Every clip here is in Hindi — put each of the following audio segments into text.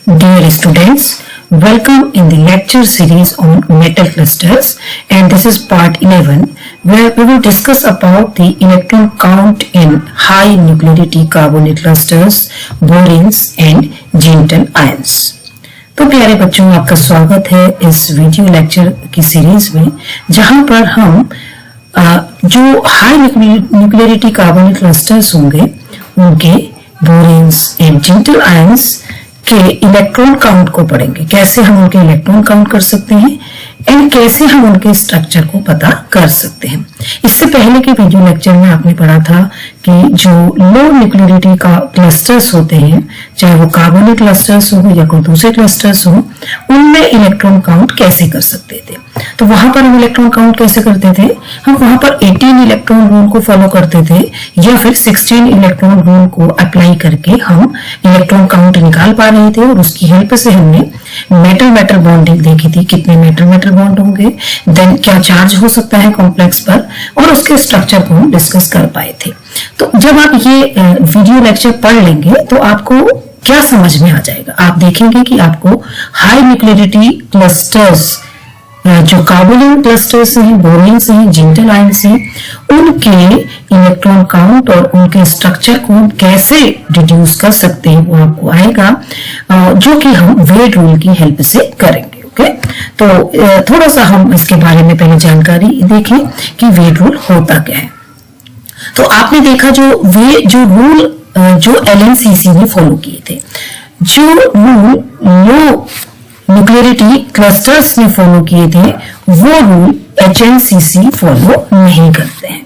Dear students, welcome in the lecture series on metal clusters, and this is part 11 where we will discuss about the electron count in high nuclearity carbonate clusters, boranes and gentle ions. तो प्यारे बच्चों, आपका स्वागत है इस वीडियो लेक्चर की सीरीज में, जहां पर हम जो हाई न्यूक्लियरिटी कार्बोनेट क्लस्टर्स होंगे उनके बोरेन्स एंड जेंटल आयंस के इलेक्ट्रॉन काउंट को पढ़ेंगे। कैसे हम उनके इलेक्ट्रॉन काउंट कर सकते हैं एंड कैसे हम उनके स्ट्रक्चर को पता कर सकते हैं। इससे पहले के वीडियो लेक्चर में आपने पढ़ा था कि जो लो न्यूक्लियरिटी का क्लस्टर्स होते हैं, चाहे वो कार्बोनेट क्लस्टर्स हो या कोई दूसरे क्लस्टर्स हो, उनमें इलेक्ट्रॉन काउंट कैसे कर सकते थे। तो वहां पर हम इलेक्ट्रॉन काउंट कैसे करते थे? हम वहां पर 18 इलेक्ट्रॉन रूल को फॉलो करते थे या फिर 16 इलेक्ट्रॉन रूल को अप्लाई करके हम इलेक्ट्रॉन काउंट निकाल पा रहे थे, और उसकी हेल्प से हमने मेटल मेटल बॉन्डिंग देखी थी, कितने मेटल मेटल बॉन्ड होंगे, देन क्या चार्ज हो सकता है कॉम्प्लेक्स पर, और उसके स्ट्रक्चर को हम डिस्कस कर पाए थे। तो जब आप ये वीडियो लेक्चर पढ़ लेंगे तो आपको क्या समझ में आ जाएगा? आप देखेंगे कि आपको हाई न्यूक्लियरिटी क्लस्टर्स, जो कार्बोनेट क्लस्टर्स हैं, बोरेन्स हैं, जेंटल आयंस हैं, उनके इलेक्ट्रॉन काउंट और उनके स्ट्रक्चर को कैसे डिड्यूस कर सकते हैं वो आपको आएगा, जो कि हम वेट रूल की हेल्प से करेंगे। ओके, तो थोड़ा सा हम इसके बारे में पहले जानकारी देखें कि वेट रूल होता क्या है। तो आपने देखा जो रूल जो LNCC ने फॉलो किए थे, जो रूल लो न्यूक्लियरिटी क्लस्टर्स ने फॉलो किए थे, वो रूल HNCC फॉलो नहीं करते हैं।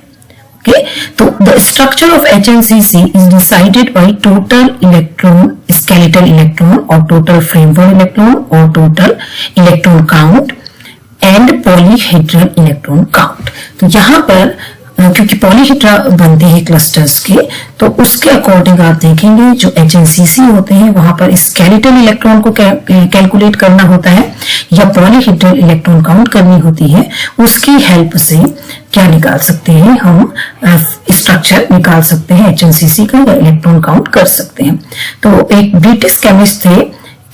ओके, तो the structure of HNCC is decided by total electron, skeletal electron और टोटल फ्रेमवर्क इलेक्ट्रॉन और total electron count and polyhedral electron count. तो यहाँ पर क्योंकि पॉलीहेड्रा बनते हैं क्लस्टर्स के, तो उसके अकॉर्डिंग आप देखेंगे जो HNCC होते हैं वहां पर स्केलेटल इलेक्ट्रॉन को कैलकुलेट करना होता है या पॉलीहेड्रल इलेक्ट्रॉन काउंट करनी होती है। उसकी हेल्प से क्या निकाल सकते हैं हम? स्ट्रक्चर निकाल सकते हैं HNCC का, या इलेक्ट्रॉन काउंट कर सकते हैं। तो एक ब्रिटिश केमिस्ट थे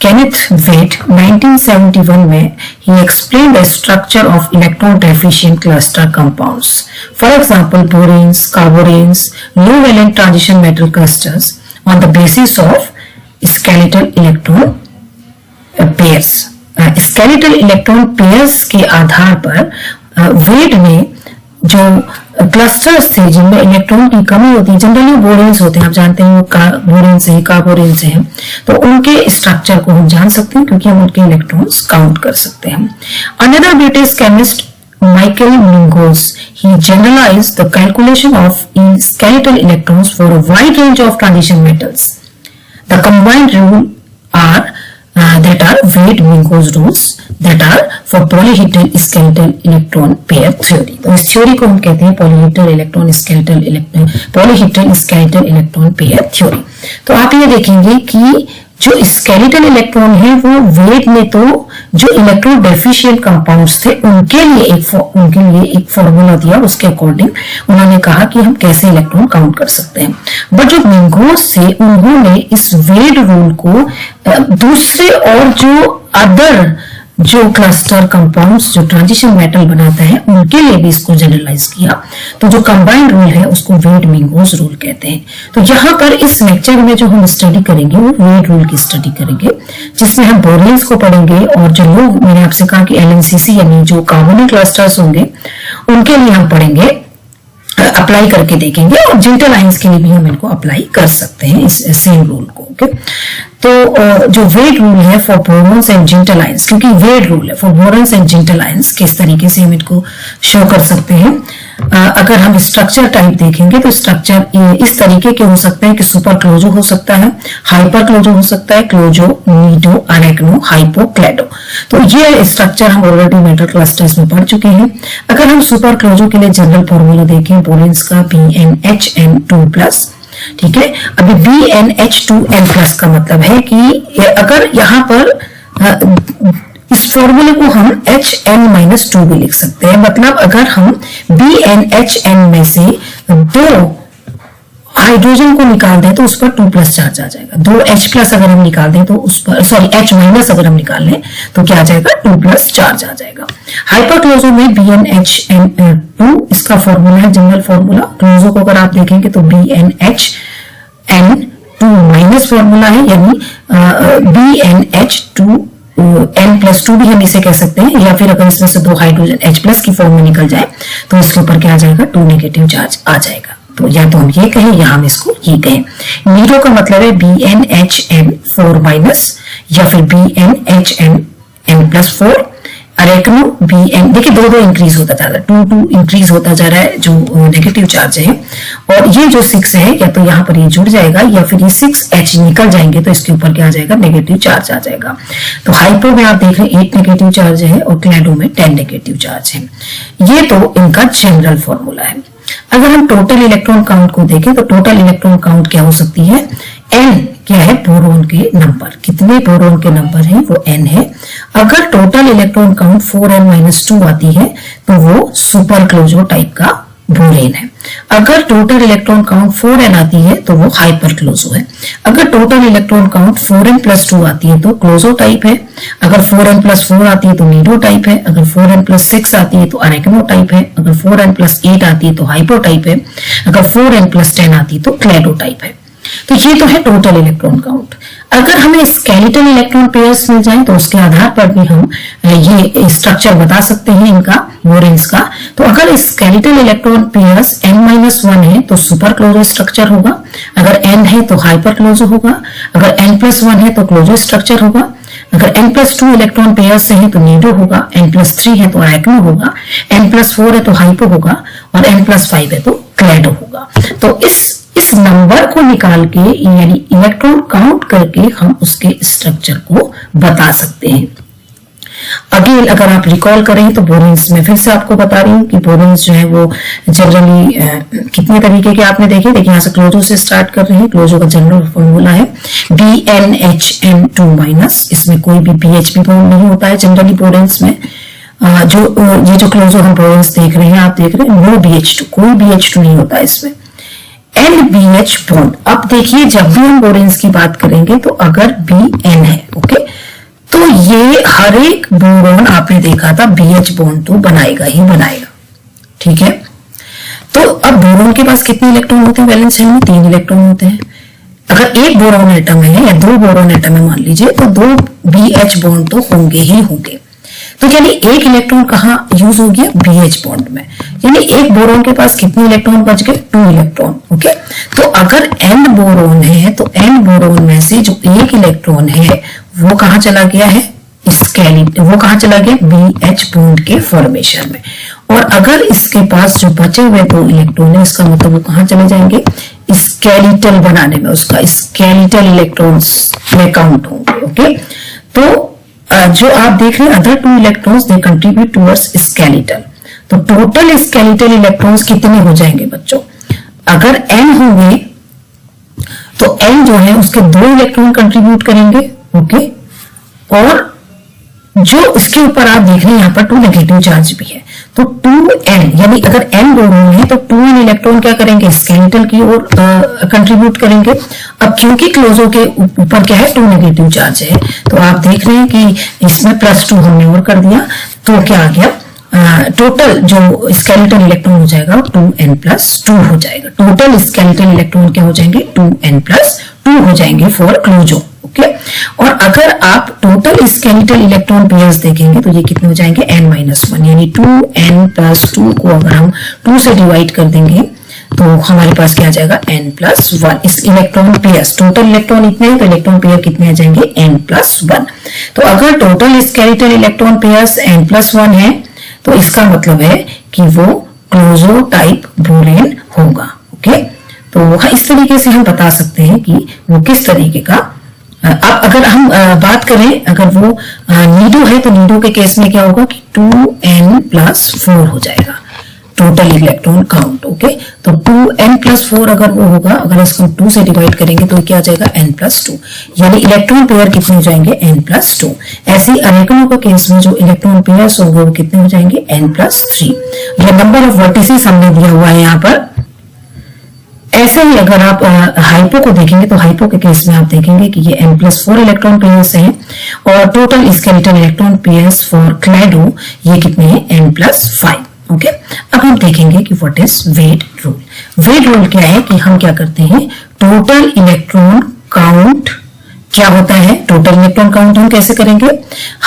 केनेथ वेट, 1971 में he explained the structure of electron deficient cluster compounds. For example, boranes, carboranes, low valent transition metal clusters on the basis of skeletal electron pairs. Skeletal electron pairs के आधार पर वेट ने जो क्लस्टर्स थे जिनमें इलेक्ट्रॉन की कमी होती है, जनरली बोरेन्स होते हैं, आप जानते हैं वो बोरेन्स हैं, कार्बोरेन्स हैं, तो उनके स्ट्रक्चर को हम जान सकते हैं क्योंकि हम उनके इलेक्ट्रॉन्स काउंट कर सकते हैं। Another British chemist Michael Mingoz, he generalized the calculation of skeletal electrons for a wide range of transition metals. The combined rule are that are Wade-Mingoz rules that are for polyhedral skeletal electron pair theory. तो इस थ्योरी को हम कहते हैं polyhedral skeletal electron pair theory. तो आप ये देखेंगे कि जो स्केलेटल इलेक्ट्रॉन है वो वेट ने तो जो इलेक्ट्रॉन डेफिशिएंट कंपाउंड्स थे उनके लिए एक फॉर्मूला दिया, उसके अकॉर्डिंग उन्होंने कहा कि हम कैसे इलेक्ट्रॉन काउंट कर सकते हैं। बट जो मिंगोस थे उन्होंने इस वेट रूल को दूसरे और जो अदर जो क्लस्टर कंपाउंड्स जो ट्रांजिशन मेटल बनाता है उनके लिए भी इसको जनरलाइज किया। तो जो कंबाइंड रूल है उसको वेट मिंगोस रूल कहते हैं। तो यहाँ पर इस लेक्चर में जो हम स्टडी करेंगे वो वेट रूल की स्टडी करेंगे, जिसमें हम बोरेन्स को पढ़ेंगे, और जो लोग मैंने आपसे कहा कि LNCC यानी जो कार्बोनेट क्लस्टर्स होंगे उनके लिए हम पढ़ेंगे, अप्लाई करके देखेंगे, और जेंटल आयंस के लिए भी हम इनको अप्लाई कर सकते हैं इस सेम रूल को। ओके, तो जो वेट रूल है फॉर बोरॉन्स एंड जेंटल आयंस, क्योंकि वेट रूल है फॉर बोरॉन्स एंड जेंटल आयंस, किस तरीके से हम इनको शो कर सकते हैं। अगर हम स्ट्रक्चर टाइप देखेंगे तो स्ट्रक्चर इस तरीके के हो सकते हैं कि सुपर क्लोजो हो सकता है, हाइपर क्लोजो हो सकता है, क्लोजो, नीडो, अरेक्नो, हाइपो, क्लेडो। तो ये स्ट्रक्चर हम ऑलरेडी मेटल क्लस्टर्स में पढ़ चुके हैं। अगर हम सुपर क्लोजो के लिए जनरल फॉर्मूला देखें बोरेन्स का BnHn2+, ठीक है। अभी BnH2n+ का मतलब है कि अगर यहाँ पर इस फॉर्मूले को हम Hn-2 भी लिख सकते हैं, मतलब अगर हम BnHn में से दो हाइड्रोजन को निकाल दें तो उस पर 2 प्लस चार्ज आ जाएगा। 2 H प्लस अगर हम निकाल दें तो उस पर, सॉरी H माइनस अगर हम निकाल लें तो क्या आ जाएगा, 2 प्लस चार्ज आ जाएगा। हाइपरक्लोजो में BnHN2 इसका फॉर्मूला है, जनरल फॉर्मूला। क्लोजो को अगर आप देखेंगे तो BnHN2 माइनस फॉर्मूला है, यानी BnH2 N+2 भी हम इसे कह सकते हैं, या फिर अगर इसमें से 2 हाइड्रोजन H प्लस की फॉर्म में निकल जाए तो इसके ऊपर क्या आ जाएगा, 2 नेगेटिव चार्ज आ जाएगा। तो या तो हम ये कहें या हम इसको ये कहें। नीडो का मतलब है BnHN4 माइनस या फिर BnHN+4। अरेकनो BN, देखिए 2 इंक्रीज होता जा रहा है, 2 इंक्रीज होता जा रहा है जो नेगेटिव चार्ज है, और ये जो 6 है या तो यहाँ पर ये जुड़ जाएगा या फिर ये 6H निकल जाएंगे तो इसके ऊपर क्या आ जाएगा, नेगेटिव चार्ज आ जाएगा। तो हाइपो में आप देख रहे हैं 8 नेगेटिव चार्ज है और क्लैडो में 10 नेगेटिव चार्ज है। ये तो इनका जनरल फॉर्मूला है। अगर हम टोटल इलेक्ट्रॉन काउंट को देखें तो टोटल इलेक्ट्रॉन काउंट क्या हो सकती है, n क्या है, बोरोन के नंबर, कितने बोरोन के नंबर हैं वो n है। अगर टोटल इलेक्ट्रॉन काउंट 4n-2 आती है तो वो सुपर क्लोजो टाइप का बोरेन है। अगर टोटल इलेक्ट्रॉन काउंट 4n आती है तो वो हाइपर क्लोजो है। अगर टोटल इलेक्ट्रॉन काउंट 4n+2 आती है तो क्लोजो टाइप है। अगर 4n+4 आती है तो नीडो टाइप है। अगर 4n+6 आती है तो अरेकनो टाइप है। अगर 4n+8 आती है तो हाइपो टाइप है। अगर 4n+10 आती है तो क्लैडो टाइप है। तो ये तो है टोटल इलेक्ट्रॉन काउंट। अगर हमें स्केलेटल इलेक्ट्रॉन पेयर्स मिल जाए तो उसके आधार पर भी हम ये स्ट्रक्चर बता सकते हैं इनका, बोरेन्स का। तो अगर स्केलेटल इलेक्ट्रॉन पेयर्स n-1 है तो सुपर क्लोजो स्ट्रक्चर होगा। अगर n है तो हाइपर क्लोजो होगा। अगर n+1 है तो क्लोजो स्ट्रक्चर होगा। अगर n+2 इलेक्ट्रॉन पेयर्स है तो नीडो होगा। n+3 है तो अरेकनो होगा। n+4 है तो हाइपो होगा और n+5 है तो क्लैडो होगा। तो इस नंबर को निकाल के यानी इलेक्ट्रॉन काउंट करके हम उसके स्ट्रक्चर को बता सकते हैं। अगेन अगर आप रिकॉल करें तो बोरेन्स में फिर से आपको बता रही हूँ कि बोरेन्स जो है वो जनरली कितने तरीके के आपने देखे। देखिए यहाँ से क्लोजो से स्टार्ट कर रहे हैं। क्लोजो का जनरल फॉर्मूला है BnHN2 माइनस, इसमें कोई भी BH बॉन्ड नहीं होता है जनरली बोरेन्स में। ये जो क्लोजो हम बोरेन्स देख रहे हैं, आप देख रहे हैं नो BH2, कोई BH2 नहीं होता है इसमें। NBH बॉन्ड, अब देखिए जब भी हम बोरेन्स की बात करेंगे तो अगर BN है, ओके, तो ये हर एक बोरॉन आपने देखा था BH बॉन्ड तो बनाएगा ही बनाएगा, ठीक है। तो अब बोरॉन के पास कितने इलेक्ट्रॉन होते हैं वैलेंस शेल में, 3 इलेक्ट्रॉन होते हैं। अगर एक बोरॉन एटम है या 2 बोरॉन एटम है मान लीजिए, तो 2 BH बॉन्ड तो होंगे ही होंगे। तो यानी एक इलेक्ट्रॉन कहाँ यूज हो गया, BH बॉन्ड में, यानी एक बोरॉन के पास कितने इलेक्ट्रॉन बच गए, 2 इलेक्ट्रॉन, ओके। तो अगर n बोरॉन है तो n बोरॉन में से जो एक इलेक्ट्रॉन है वो कहाँ चला गया है, वो कहाँ चला गया, BH बॉन्ड के फॉर्मेशन में। और अगर इसके पास जो बचे हुए 2 इलेक्ट्रॉन है, इसका मतलब वो कहाँ चले जाएंगे, स्केलेटल बनाने में, उसका स्केलेटल इलेक्ट्रॉन्स में काउंट होंगे, ओके। तो जो आप देख रहे हैं other 2 electrons they contribute towards skeletal. तो टोटल स्केलेटल इलेक्ट्रॉन्स कितने हो जाएंगे बच्चों, अगर n होंगे तो n जो है उसके 2 इलेक्ट्रॉन कंट्रीब्यूट करेंगे, ओके। और जो इसके ऊपर आप देख रहे हैं यहाँ पर 2 नेगेटिव चार्ज भी है, तो 2n यानी अगर n बोरॉन है तो 2n इलेक्ट्रॉन क्या करेंगे, स्केलेटल की ओर कंट्रीब्यूट करेंगे। अब क्योंकि क्लोजो के ऊपर क्या है, 2 नेगेटिव चार्ज है, तो आप देख रहे हैं कि इसमें +2 हमने और कर दिया, तो क्या आ गया, टोटल जो स्केलेटल इलेक्ट्रॉन हो जाएगा 2n+2 हो जाएगा। टोटल स्केलेटल इलेक्ट्रॉन क्या हो जाएंगे, 2n+2 हो जाएंगे फॉर क्लोजो, ओके। और अगर आप टोटल स्केलेटल इलेक्ट्रॉन पेयर्स देखेंगे तो ये कितने हो जाएंगे, n-1, यानी 2n+2 को अगर हम 2 से डिवाइड कर देंगे तो हमारे पास क्या आ जाएगा, n+1। इस इलेक्ट्रॉन पेयर्स, टोटल इलेक्ट्रॉन इतने हैं तो इलेक्ट्रॉन पेयर कितने आ जाएंगे, n+1। तो अगर total skeletal electron pairs n+1 है तो इसका मतलब है कि वो क्लोजो टाइप बोरेन होगा, ओके। तो इस तरीके से हम बता सकते हैं कि वो किस तरीके का। अब अगर हम बात करें, अगर वो नीडो है तो नीडो के केस में क्या होगा कि 2n+4 हो जाएगा टोटल इलेक्ट्रॉन काउंट, ओके। तो 2n+4 अगर वो होगा, अगर इसको 2 से डिवाइड करेंगे तो क्या आ जाएगा, n+2, यानी इलेक्ट्रॉन पेयर कितने हो जाएंगे, n+2। ऐसे ही अरेकनो के केस में जो इलेक्ट्रॉन पेयर्स होंगे वो कितने हो जाएंगे, n+3। ये नंबर ऑफ वर्टिसेस हमने दिया हुआ है यहाँ पर ऐसे ही अगर आप हाइपो को देखेंगे तो हाइपो के केस में आप देखेंगे कि ये n+4 इलेक्ट्रॉन पेयर्स हैं और total skeletal electron pairs for closo ये कितने हैं n+5। ओके, अब हम देखेंगे कि what is Wade rule. Wade rule क्या है कि हम क्या करते हैं, टोटल इलेक्ट्रॉन काउंट क्या होता है, टोटल इलेक्ट्रॉन काउंट हम कैसे करेंगे,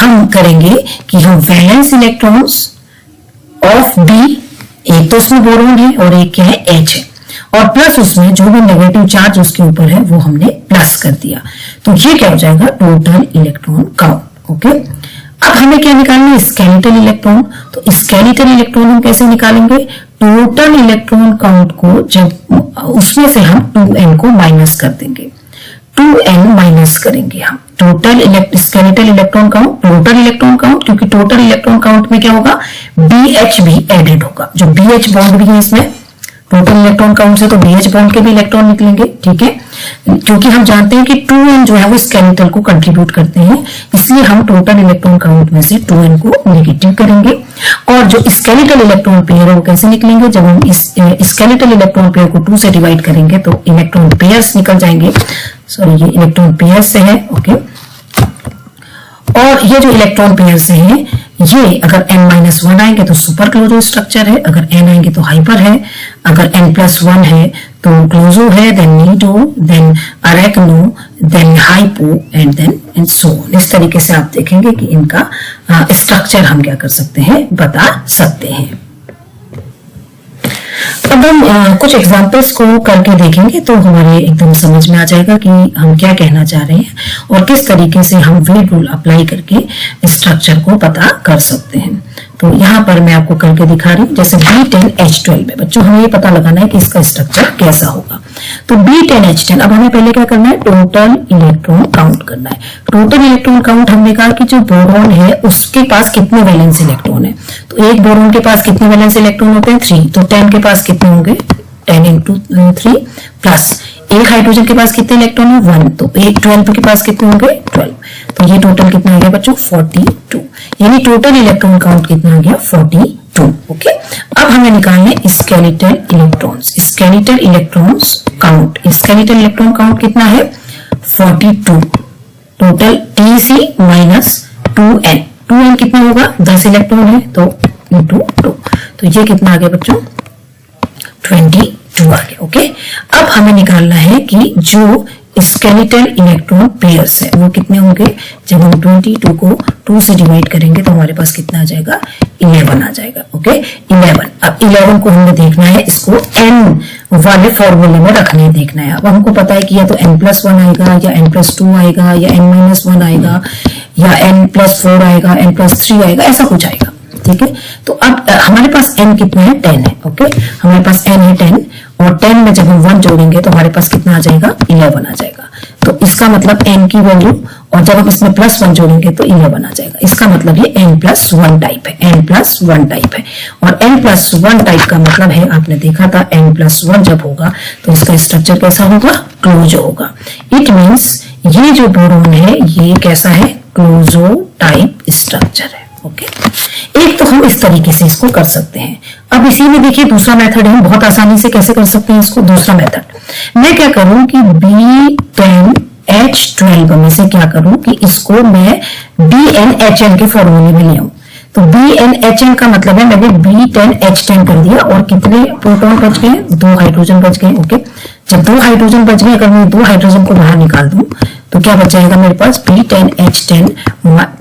हम करेंगे कि हम वैलेंस इलेक्ट्रॉन्स ऑफ बी, एक तो उसमें बोरोन है और एक क्या है एच है, और प्लस उसमें जो भी नेगेटिव चार्ज उसके ऊपर है वो हमने प्लस कर दिया, तो ये क्या हो जाएगा टोटल इलेक्ट्रॉन काउंट। ओके, अब हमें क्या निकालना है, स्केलेटल इलेक्ट्रॉन। तो स्केलेटल इलेक्ट्रॉन हम कैसे निकालेंगे, टोटल इलेक्ट्रॉन काउंट को जब उसमें से हम 2n को माइनस कर देंगे, 2n माइनस करेंगे हम total skeletal electron count, total electron count, क्योंकि टोटल इलेक्ट्रॉन काउंट में क्या होगा, BH भी एडेड होगा, जो BH बॉन्ड भी है इसमें टोटल इलेक्ट्रॉन काउंट से, तो BH बॉन्ड के भी इलेक्ट्रॉन निकलेंगे। ठीक है, क्योंकि हम जानते हैं कि 2n जो है वो स्केलेटल को कंट्रीब्यूट करते हैं, इसलिए हम टोटल इलेक्ट्रॉन काउंट में से 2n को नेगेटिव करेंगे। और जो स्केलेटल इलेक्ट्रॉन पेयर है वो कैसे निकलेंगे, जब हम इस स्केलेटल इलेक्ट्रॉन पेयर को 2 से डिवाइड करेंगे तो इलेक्ट्रॉन पेयर्स निकल जाएंगे। सॉरी, ये इलेक्ट्रॉन पेयर्स से है। ओके, और ये जो इलेक्ट्रॉन पेयर्स हैं ये अगर n-1 आएंगे तो सुपर क्लोजो स्ट्रक्चर है, अगर n आएंगे तो हाइपर है, अगर n+1 है तो क्लोजो है, then nido, then arachno, then hypho and then and so on. इस तरीके से आप देखेंगे कि इनका स्ट्रक्चर हम क्या कर सकते हैं, बता सकते हैं। अब हम कुछ एग्जाम्पल्स को करके देखेंगे तो हमारे एकदम समझ में आ जाएगा कि हम क्या कहना चाह रहे हैं और किस तरीके से हम वेट रूल अप्लाई करके स्ट्रक्चर को पता कर सकते हैं। तो यहाँ पर मैं आपको करके दिखा रही हूँ, जैसे B10H12 में बच्चों हमें ये पता लगाना है कि इसका स्ट्रक्चर कैसा होगा। तो B10H10, अब हमें पहले क्या करना है, टोटल इलेक्ट्रॉन काउंट करना है। टोटल इलेक्ट्रॉन काउंट हमने कहा कि जो बोरॉन है उसके पास कितने वैलेंस इलेक्ट्रॉन है, तो एक बोरॉन के पास कितने वैलेंस इलेक्ट्रॉन होते हैं, 3, तो 10 के पास कितने होंगे, 10 into 3 प्लस एक हाइड्रोजन के पास कितने इलेक्ट्रॉन है, 1, तो एक 12 के पास कितने होंगे, 12, तो ये टोटल कितना आ गया बच्चों, 42, यानी टोटल इलेक्ट्रॉन काउंट कितना आ गया, 42। ओके, अब हमें निकालने skeletal electrons, skeletal electrons count, skeletal electron count कितना है, 42, total TC minus 2n, 2n कितना होगा, 10 इलेक्ट्रॉन है तो इंटू 2, तो ये कितना आ गया बच्चों, 22 आ गया। ओके, अब हमें निकालना है कि जो स्केलेटल इलेक्ट्रॉन पेयर्स है वो कितने होंगे, जब हम 22 को 2 से डिवाइड करेंगे तो हमारे पास कितना आ जाएगा, 11 आ जाएगा। ओके, 11, अब 11 को हमने देखना है, इसको n वाले फॉर्मूले में रखने देखना है। अब हमको पता है कि या तो n+1 आएगा या n+2 आएगा या n-1 आएगा या n+4 आएगा, n+3 आएगा, ऐसा कुछ आएगा। ठीक है, तो अब हमारे पास n कितना है, 10 है। ओके, हमारे पास n है 10, और 10 में जब हम 1 जोड़ेंगे तो हमारे पास कितना आ जाएगा, 11 आ जाएगा। तो इसका मतलब n की वैल्यू, और जब हम इसमें +1 जोड़ेंगे तो 11 आ जाएगा। इसका मतलब ये n+1 टाइप है, n+1 टाइप है, और n+1 टाइप का मतलब है, आपने देखा था n+1 जब होगा तो इसका स्ट्रक्चर कैसा होगा, क्लोजो होगा। इट मीन्स ये जो बोरोन है ये कैसा है, क्लोजो टाइप स्ट्रक्चर है। ओके, एक तो हम इस तरीके से इसको कर सकते हैं। अब इसी में देखिए दूसरा मेथड है, बहुत आसानी से कैसे कर सकते हैं इसको। दूसरा मेथड मैं क्या करूं कि B10H12 में से क्या करूं कि इसको मैं BNHN के फॉर्मूले में ले आऊं। तो BNHN का मतलब है मैंने B10H10 कर दिया, और कितने प्रोटॉन बच गए, 2 हाइड्रोजन बच गए। ओके, जब 2 हाइड्रोजन बच गए, अगर मैं 2 हाइड्रोजन को बाहर निकाल दूं तो क्या बच जाएगा मेरे पास, B10H10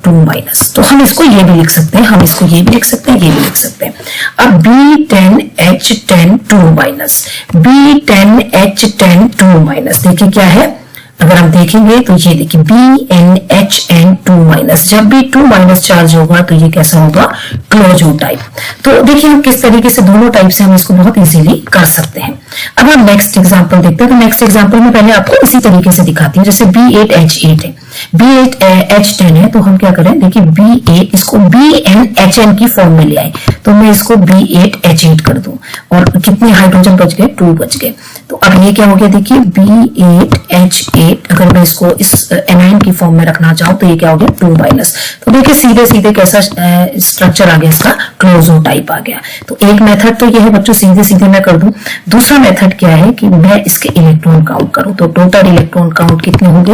2 माइनस। तो हम इसको ये भी लिख सकते हैं, हम इसको ये भी लिख सकते हैं, ये भी लिख सकते हैं। अब B10H10 2 माइनस, B10H10 2 माइनस, देखिए क्या है, अगर हम देखेंगे तो ये देखिए BNHN 2 माइनस, जब भी 2 माइनस चार्ज होगा तो ये कैसा होगा, क्लोजो टाइप। तो देखिए हम किस तरीके से दोनों टाइप से हम इसको बहुत इजीली कर सकते हैं। अब हम नेक्स्ट एग्जांपल देखते हैं। तो नेक्स्ट एग्जांपल में पहले आपको इसी तरीके से दिखाती हूँ। जैसे B8H8 है, B8H10 है, तो हम क्या करें, देखिए B8 इसको BNHN की फॉर्म में ले आए, तो मैं इसको B8H8 कर दूं, और कितने हाइड्रोजन बच गए, 2 बच गए। तो अब ये क्या हो गया, देखिए B8H8 अगर मैं इसको इस एनाइन की फॉर्म में रखना चाहूँ तो ये क्या हो गया 2 माइनस। तो देखिए सीधे सीधे कैसा स्ट्रक्चर आ गया, इसका क्लोजो टाइप आ गया। तो एक मेथड तो ये है बच्चों, सीधे सीधे मैं कर दूं। दूसरा मेथड क्या है कि मैं इसके इलेक्ट्रॉन काउंट करूं। तो टोटल इलेक्ट्रॉन काउंट कितने होंगे,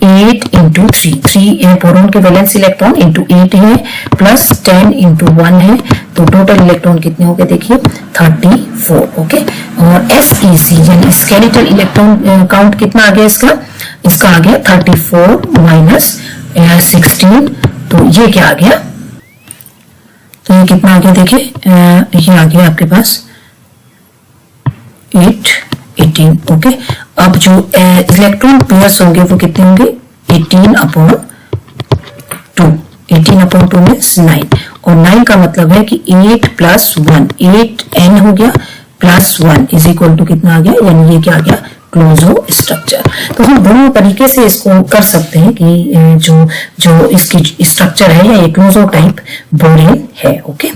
8 इंटू 3 बोरॉन के वैलेंस इलेक्ट्रॉन इंटू 8 है, प्लस 10 इंटू 1 है। तो टोटल इलेक्ट्रॉन कितने हो गए देखिए 34। ओके, और SEC यानी स्केलेटल इलेक्ट्रॉन काउंट कितना आ गया इसका आ गया 34 माइनस 16। तो ये क्या आ गया, तो ये कितना आ गया देखिए, ये आ गया आपके पास 18। ओके, अब जो इलेक्ट्रॉन पेयर्स होंगे वो कितने होंगे 18/2। 18/2 में 9, और 9 का मतलब है कि 8 प्लस 1, 8n हो गया प्लस 1 इज इक्वल टू कितना आ गया, यानी ये क्या आ गया क्लोजो स्ट्रक्चर। तो हम दोनों तरीके से इसको कर सकते हैं कि जो इसकी स्ट्रक्चर है या ये क्लोजो टाइप बोरेन है। ओके,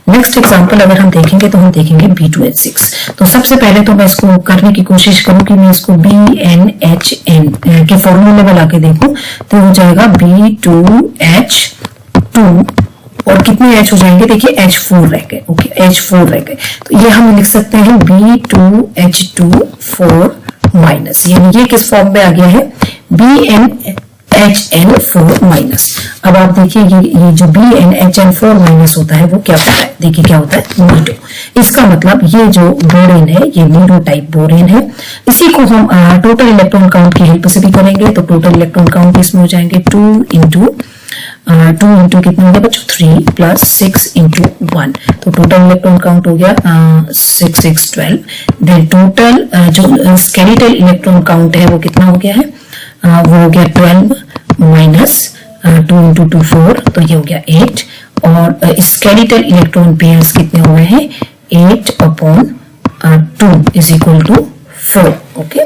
नेक्स्ट एग्जांपल अगर हम देखेंगे तो हम देखेंगे B2H6। तो सबसे पहले तो मैं इसको करने की कोशिश करूं कि मैं इसको BnHn के फॉर्मूले में लाके देखूं, तो हो जाएगा B2H2 और कितने H हो जाएंगे देखिए H4 रह गए। ओके, H4 रह गए, तो ये हम लिख सकते हैं B2H2 4 माइनस, यानी ये किस फॉर्म में आ गया है BnHn4 माइनस। अब आप देखिए ये जो BnHn4 माइनस होता है वो क्या होता है, देखिए क्या होता है नीडो। इसका मतलब ये जो बोरेन है ये नीडो टाइप बोरेन है। इसी को हम टोटल इलेक्ट्रॉन काउंट की हेल्प से भी करेंगे। तो टोटल इलेक्ट्रॉन काउंट इसमें हो जाएंगे 2 इंटू कितना हो गया बच्चों 3 प्लस 6 इंटू 1। तो टोटल इलेक्ट्रॉन काउंट हो गया 6 6 12। देन टोटल जो स्केलेटल इलेक्ट्रॉन काउंट है वो कितना हो गया है, वो हो गया 12 माइनस 2 इंटू 2 4, तो ये हो गया 8। और स्केलेटल इलेक्ट्रॉन पेयर्स कितने हो गए हैं 8/2 इज इक्वल टू 4। ओके,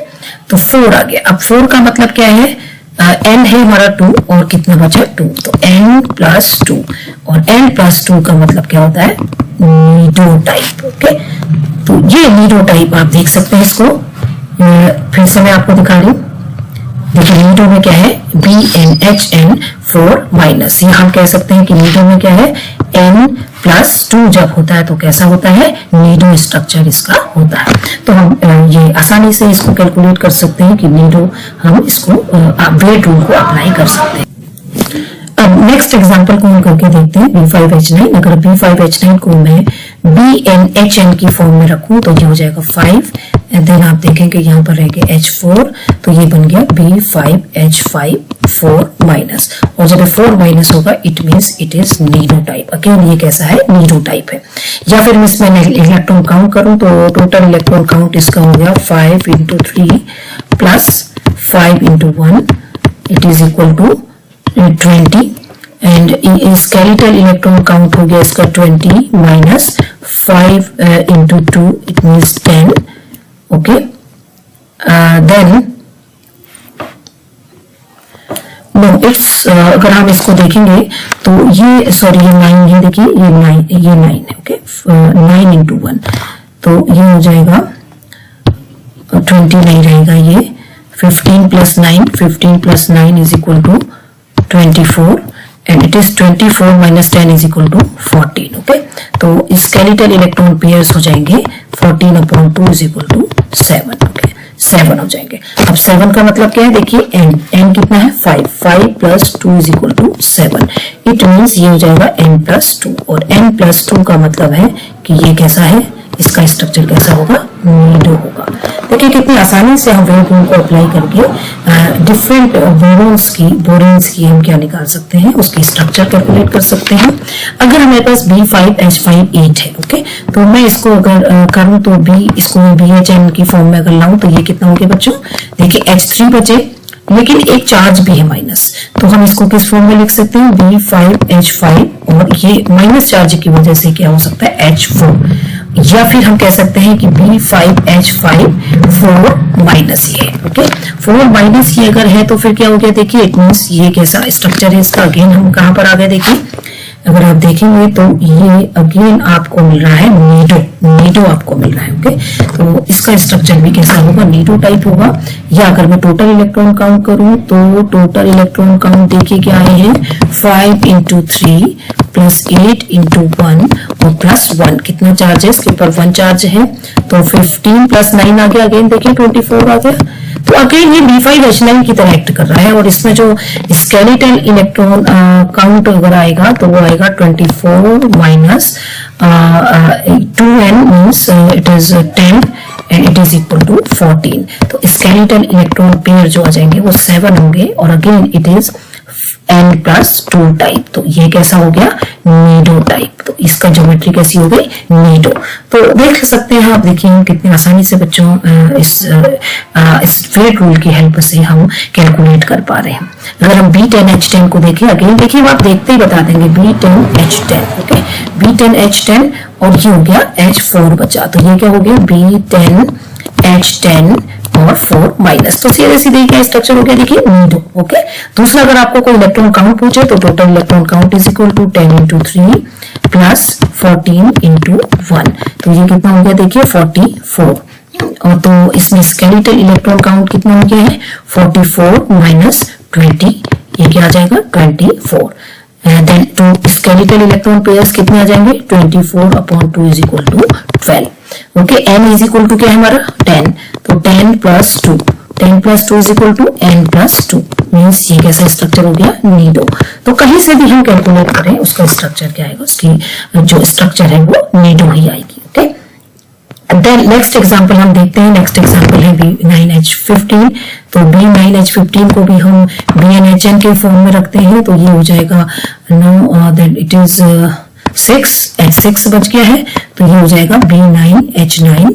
तो 4 आ गया। अब 4 का मतलब क्या है, n है हमारा 2 और कितना बचा 2, तो n प्लस 2, और n प्लस 2 का मतलब क्या होता है नीडो टाइप। ओके, तो ये नीडो टाइप आप देख सकते हैं इसको, फिर से मैं आपको दिखा रही हूँ। देखिए नीडो में क्या है BnHn4 माइनस, ये हम कह सकते हैं कि नीडो में क्या है n प्लस 2 जब होता है तो कैसा होता है नीडो स्ट्रक्चर इसका होता है। तो हम ये आसानी से इसको कैलकुलेट कर सकते हैं कि नीडो हम इसको वेट रूल को अप्लाई कर सकते हैं। अब नेक्स्ट एग्जांपल को हम करके देखते हैं B5H9। अगर B5H9 को मैं BnHn की फॉर्म में रखूं तो ये हो जाएगा 5, एंड देन आप देखेंगे यहाँ पर रहेगा H4, तो ये बन गया B5H5 4 माइनस। और जब 4 माइनस होगा it means it is Nido type. Again ये कैसा है नीडो टाइप है। या फिर इसमें इलेक्ट्रॉन काउंट करूं तो टोटल इलेक्ट्रॉन काउंट इसका हो गया 5 into 3 plus 5 into 1 it is equal to 20, and skeletal electron count हो गया इसका 20 minus 5 into 2 it means 10। Okay, then no it's अगर हम इसको देखेंगे तो ये सॉरी ये 9 है, देखिए ये 9 है। ओके, 9 इंटू 1, तो ये हो जाएगा 20 नहीं रहेगा, ये 15 plus 9 is equal to 24, and it is 24 minus 10 is equal to 14. Okay, तो स्केलेटल इलेक्ट्रॉन पेयर्स हो जाएंगे 14/2 is equal to 7. ओके, 7 हो जाएंगे। अब 7 का मतलब क्या है देखिए n कितना है 5 plus 2 is equal to 7, it means ये हो जाएगा n प्लस 2, और n प्लस 2 का मतलब है कि ये कैसा है, इसका स्ट्रक्चर कैसा होगा नीडो होगा। देखिए कितनी आसानी से हम वेव रूल को अप्लाई करके डिफरेंट बोरेन्स की हम क्या निकाल सकते हैं, उसकी स्ट्रक्चर कैलकुलेट कर सकते हैं। अगर हमारे पास B5H5 है, ओके, तो मैं इसको अगर करूं तो इसको BHN की फॉर्म में अगर लाऊं तो ये कितना हो गया बच्चों, देखिए H3 बचे, लेकिन एक चार्ज भी है माइनस, तो हम इसको किस फॉर्म में लिख सकते हैं B5H5, और ये माइनस चार्ज की वजह से क्या हो सकता है H4, या फिर हम कह सकते हैं कि B5H5 4 माइनस ये। ओके, 4 माइनस ये अगर है तो फिर क्या हो गया देखिए इट मीन्स ये कैसा स्ट्रक्चर है इसका। अगेन हम कहां पर आ गए देखिए अगर आप देखेंगे तो ये अगेन आपको मिल रहा है नीडो आपको मिल रहा है। ओके, तो इसका स्ट्रक्चर भी कैसा होगा, नीडो टाइप होगा। या अगर मैं टोटल इलेक्ट्रॉन काउंट करूं तो टोटल इलेक्ट्रॉन काउंट देखिए क्या आए हैं, 5 into 3 प्लस 8 into 1 और प्लस 1। कितना चार्ज है इसके ऊपर, 1 चार्ज है, तो 15 प्लस 9 आ गया, अगेन देखिए 24 आ गया। तो अगेन ये B5H9 की तरह एक्ट कर रहा है। और इसमें जो स्केलेटल इलेक्ट्रॉन काउंट अगर आएगा तो वो आएगा 24 minus 2n means it is 10 and it is equal to 14। तो स्केलेटल इलेक्ट्रॉन पेयर जो आ जाएंगे वो 7 होंगे और again it is n+2 type. तो ये कैसा हो गया, नीडो टाइप। तो इसका ज्योमेट्री कैसी हो गई, नीडो। तो देख सकते हैं आप, देखिए कितनी आसानी से बच्चों इस फेट रूल की हेल्प से हम कैलकुलेट कर पा रहे हैं। अगर हम B10H10 को देखें, अगेन देखिए आप देखते ही बता देंगे B10H10। ओके, B10H10 और ये हो गया H4 बचा, तो ये क्या हो गया B10H10 और 4 माइनस। तो सीधे सीधे क्या स्ट्रक्चर हो गया, देखिए नीडो। ओके, दूसरा अगर आपको कोई इलेक्ट्रॉन काउंट पूछे तो total electron count is equal to 10 into 3 plus 14 into 1। तो ये कितना हो गया, देखिए 44। और तो इसमें स्केलेटल इलेक्ट्रॉन काउंट कितना हो गया है, 44 माइनस 20, ये क्या आ जाएगा 24। देन तो स्केलेटल इलेक्ट्रॉन पेयर्स कितने आ जाएंगे, 24/2 is equal to 12। Okay, n is equal to क्या है हमारा 10, तो 10 plus 2, 10 plus 2 is equal to n plus 2, means ये कैसा स्ट्रक्चर हो गया, नीडो। तो कहीं से भी हम कैलकुलेट करें उसका स्ट्रक्चर क्या आएगा, उसकी जो स्ट्रक्चर है वो नीडो ही आएगी। ओके, देन नेक्स्ट एग्जांपल हम देखते हैं। नेक्स्ट एग्जांपल है B9H15। तो B9H15 को भी हम BnHn के फॉर्म में रखते हैं, तो ये हो जाएगा नो देन इट इज 6 बच गया है, तो ये हो जाएगा B9H9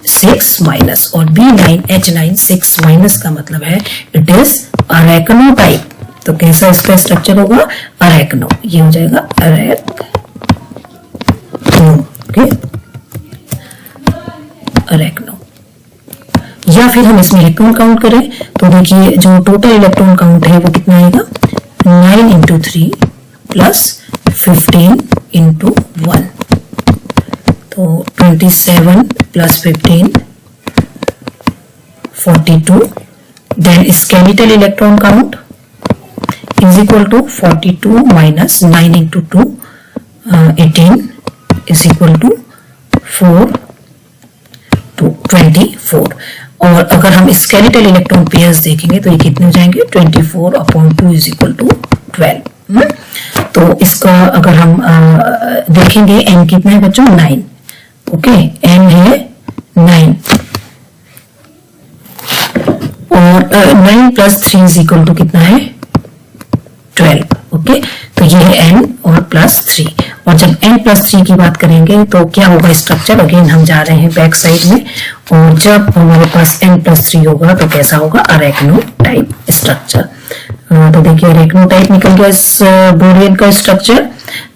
6 माइनस। और B9H9 6 माइनस का मतलब है इट इज अरेकनो टाइप। तो कैसा इसका स्ट्रक्चर होगा, अरेकनो, ये हो जाएगा अरेकनो। ओके, अरेकनो। या फिर हम इसमें इलेक्ट्रॉन काउंट करें तो देखिए जो टोटल इलेक्ट्रॉन काउंट है वो कितना आएगा, 9 into 3 प्लस 15 into 1। तो 27 plus 15 42। Then skeletal electron count is equal to 42 minus 9 into 2 18 is equal to 4 to 24। और अगर हम स्केलेटल इलेक्ट्रॉन पेयर्स देखेंगे तो ये कितने हो जाएंगे, 24/2 इज इक्वल टू 12। तो इसका अगर हम देखेंगे n कितना है बच्चों, 9। ओके, n है 9 और 9 प्लस 3 इज इक्वल टू कितना है, 12। ओके, तो ये है n और प्लस 3। और जब n प्लस 3 की बात करेंगे तो क्या होगा स्ट्रक्चर, अगेन हम जा रहे हैं बैक साइड में। और जब हमारे पास n प्लस 3 होगा तो कैसा होगा, अरेकनो टाइप स्ट्रक्चर। तो देखिए अरेकनो टाइप निकल गया इस बोरियन का स्ट्रक्चर।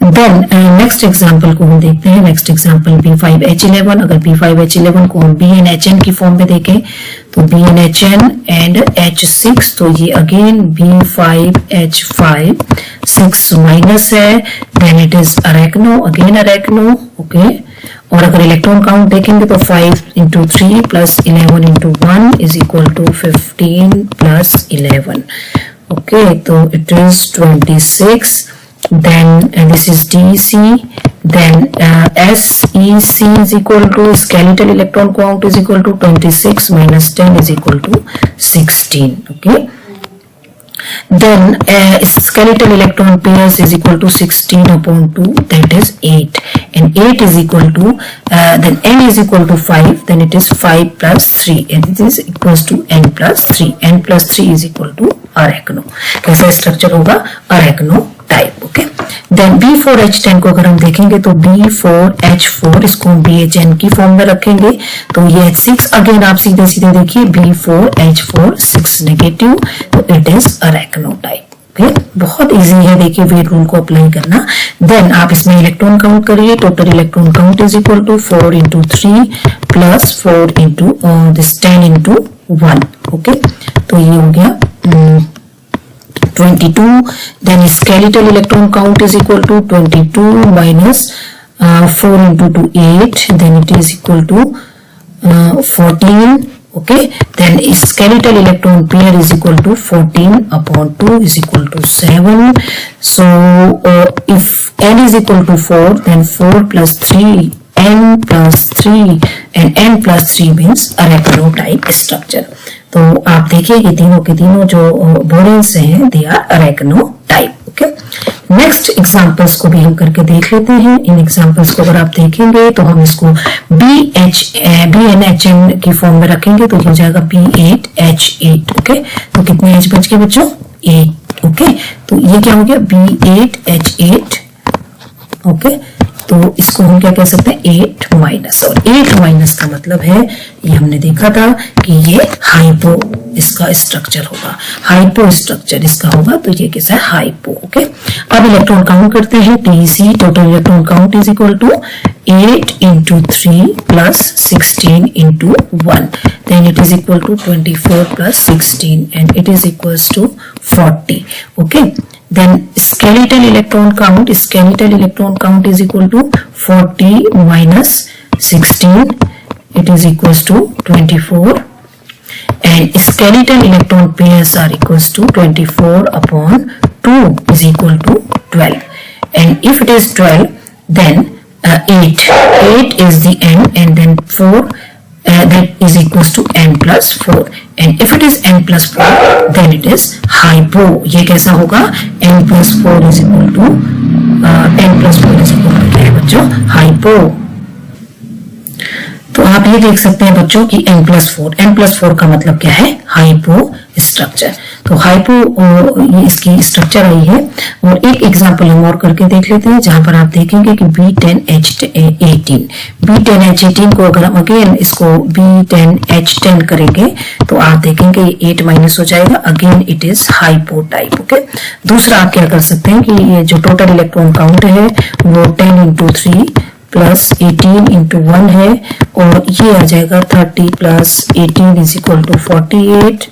देन नेक्स्ट एग्जांपल को हम देखते हैं। Next example B5H11। अगर B5H11 को हम BnHn की फॉर्म में देखें तो BnHn एंड H6, तो ये अगेन B5H5 6 माइनस है, then it is arachno, again arachno. Okay, और अगर इलेक्ट्रॉन काउंट देखेंगे तो 5 into 3 plus 11 into 1 is equal to 15 plus 11। Okay, तो it is 26। then this is DEC, then SEC is equal to skeletal electron count is equal to 26 minus 10 is equal to 16. Okay, then skeletal electron pairs is equal to 16/2, that is 8, and 8 is equal to then n is equal to 5, then it is 5 plus 3 and it is equals to n plus 3. n plus 3 is equal to अरेकनो। कैसा स्ट्रक्चर होगा, अरेकनो टाइप। ओके, देन B4H10 को अगर हम देखेंगे तो B4H4 इसको हम BHN की फॉर्म में रखेंगे, तो ये 6 अगेन आप सीधे सीधे देखिए B4H4 6 नेगेटिव, तो it is arachno type. Okay, बहुत इजी है देखिए वेट रूल को अप्लाई करना। देन आप इसमें इलेक्ट्रॉन काउंट करिए, total electron count is equal to 4 into 3 plus 4 into this 10 into 1। Okay, तो ये हो गया 22. Then skeletal electron count is equal to 22 minus 4 into 2 8. Then it is equal to 14. Okay, then skeletal electron pair is equal to 14 upon 2 is equal to 7. So if n is equal to 4, then 4 plus 3, n plus 3 and n plus 3 means Arachno type structure. तो आप देखिए कि तीनों के तीनों जो बोरेन्स हैं they are Arachno type. Okay, next examples को भी हम करके देख लेते हैं. इन एग्जांपल्स को अगर आप देखेंगे तो हम इसको BNHN की फॉर्म में रखेंगे तो हो जाएगा B8H8. ओके, तो कितने H बच गए बच्चों? 8. ओके, तो ये क्या हो गया? B8H8. ओके, तो इसको हम क्या कह सकते हैं? 8 माइनस. और 8 माइनस का मतलब है, ये हमने देखा था कि ये हाइपो इसका स्ट्रक्चर होगा. हाइपो स्ट्रक्चर इसका होगा, तो ये कैसा है? हाइपो. ओके, अब इलेक्ट्रॉन काउंट करते हैं. TC total electron count is equal to 8 into 3 plus 16 into 1. Then it is equal to 24 plus 16 and it is equals to 40. Okay. Then skeletal electron count is equal to 40 minus 16. It is equals to 24. And skeletal electron pairs are equals to 24 upon 2 is equal to 12. And if it is 12, then 8 is the n, and then 4 that is equals to n plus 4. And if it is n plus 4, then it is hypo. ये कैसा होगा? n plus 4 is equal to क्या है बच्चों? हाइपो. तो आप ये देख सकते हैं बच्चों कि n plus 4 का मतलब क्या है? Hypo structure. तो हाइपो ये इसकी स्ट्रक्चर आई है. और एक एग्जांपल हम और करके देख लेते हैं जहां पर आप देखेंगे कि B10H18 को अगर हम अगेन इसको B10H10 करेंगे तो आप देखेंगे 8 माइनस हो जाएगा. Again it is hypo type. Okay, दूसरा आप क्या कर सकते हैं कि ये जो टोटल इलेक्ट्रॉन काउंट है वो 10 into 3 प्लस 18 into 1 है, और ये आ जाएगा 30 प्लस 18 इज इक्वल टू 48.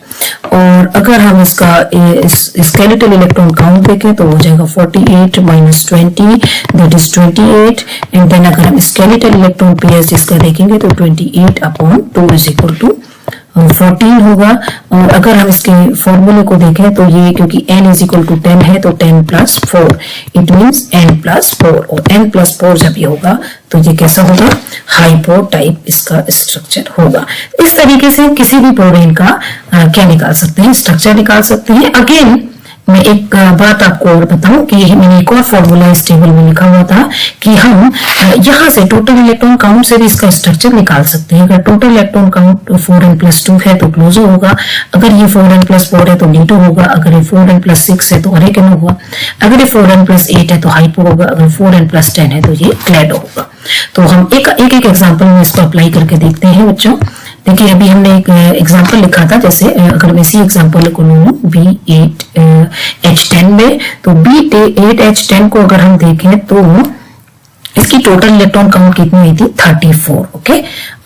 और अगर हम इसका स्केलेटल इलेक्ट्रॉन काउंट देखें तो हो जाएगा 48 minus 20 that is 28. And then अगर हम स्केलेटल इलेक्ट्रॉन पेयर्स इसका देखेंगे तो 28 upon 2 is equal to 14 होगा. और अगर हम इसके फॉर्मूले को देखें तो ये क्योंकि n is equal to 10 है तो 10 plus 4 it means n plus 4. और n plus 4 जब ये होगा तो ये कैसा होगा? हाइपो टाइप इसका स्ट्रक्चर होगा. इस तरीके से किसी भी बोरेन का क्या निकाल सकते हैं? स्ट्रक्चर निकाल सकते हैं. अगेन मैं एक बात आपको और बताऊं कि मैंने एक और फॉर्मूला इस टेबल में लिखा हुआ था कि हम यहाँ से टोटल इलेक्ट्रॉन काउंट से भी इसका स्ट्रक्चर निकाल सकते हैं. अगर total electron count 4n plus 2 है तो क्लोजो होगा. अगर ये 4n plus 4 है तो नीटो होगा. अगर ये 4n plus 6 है तो अरेकेनो होगा. अगर ये 4n plus 8 है तो हाइपो होगा. अगर 4n plus 10 है तो ये क्लेडो होगा. तो हम एक एग्जाम्पल में इसको अप्लाई करके देखते हैं बच्चों. देखिए अभी हमने एक एग्जांपल लिखा था, जैसे अगर मैं इसी एग्जांपल को लूँ B8H10 में, तो B8H10 को अगर हम देखें तो इसकी टोटल इलेक्ट्रॉन काउंट कितनी हुई थी? 34. ओके,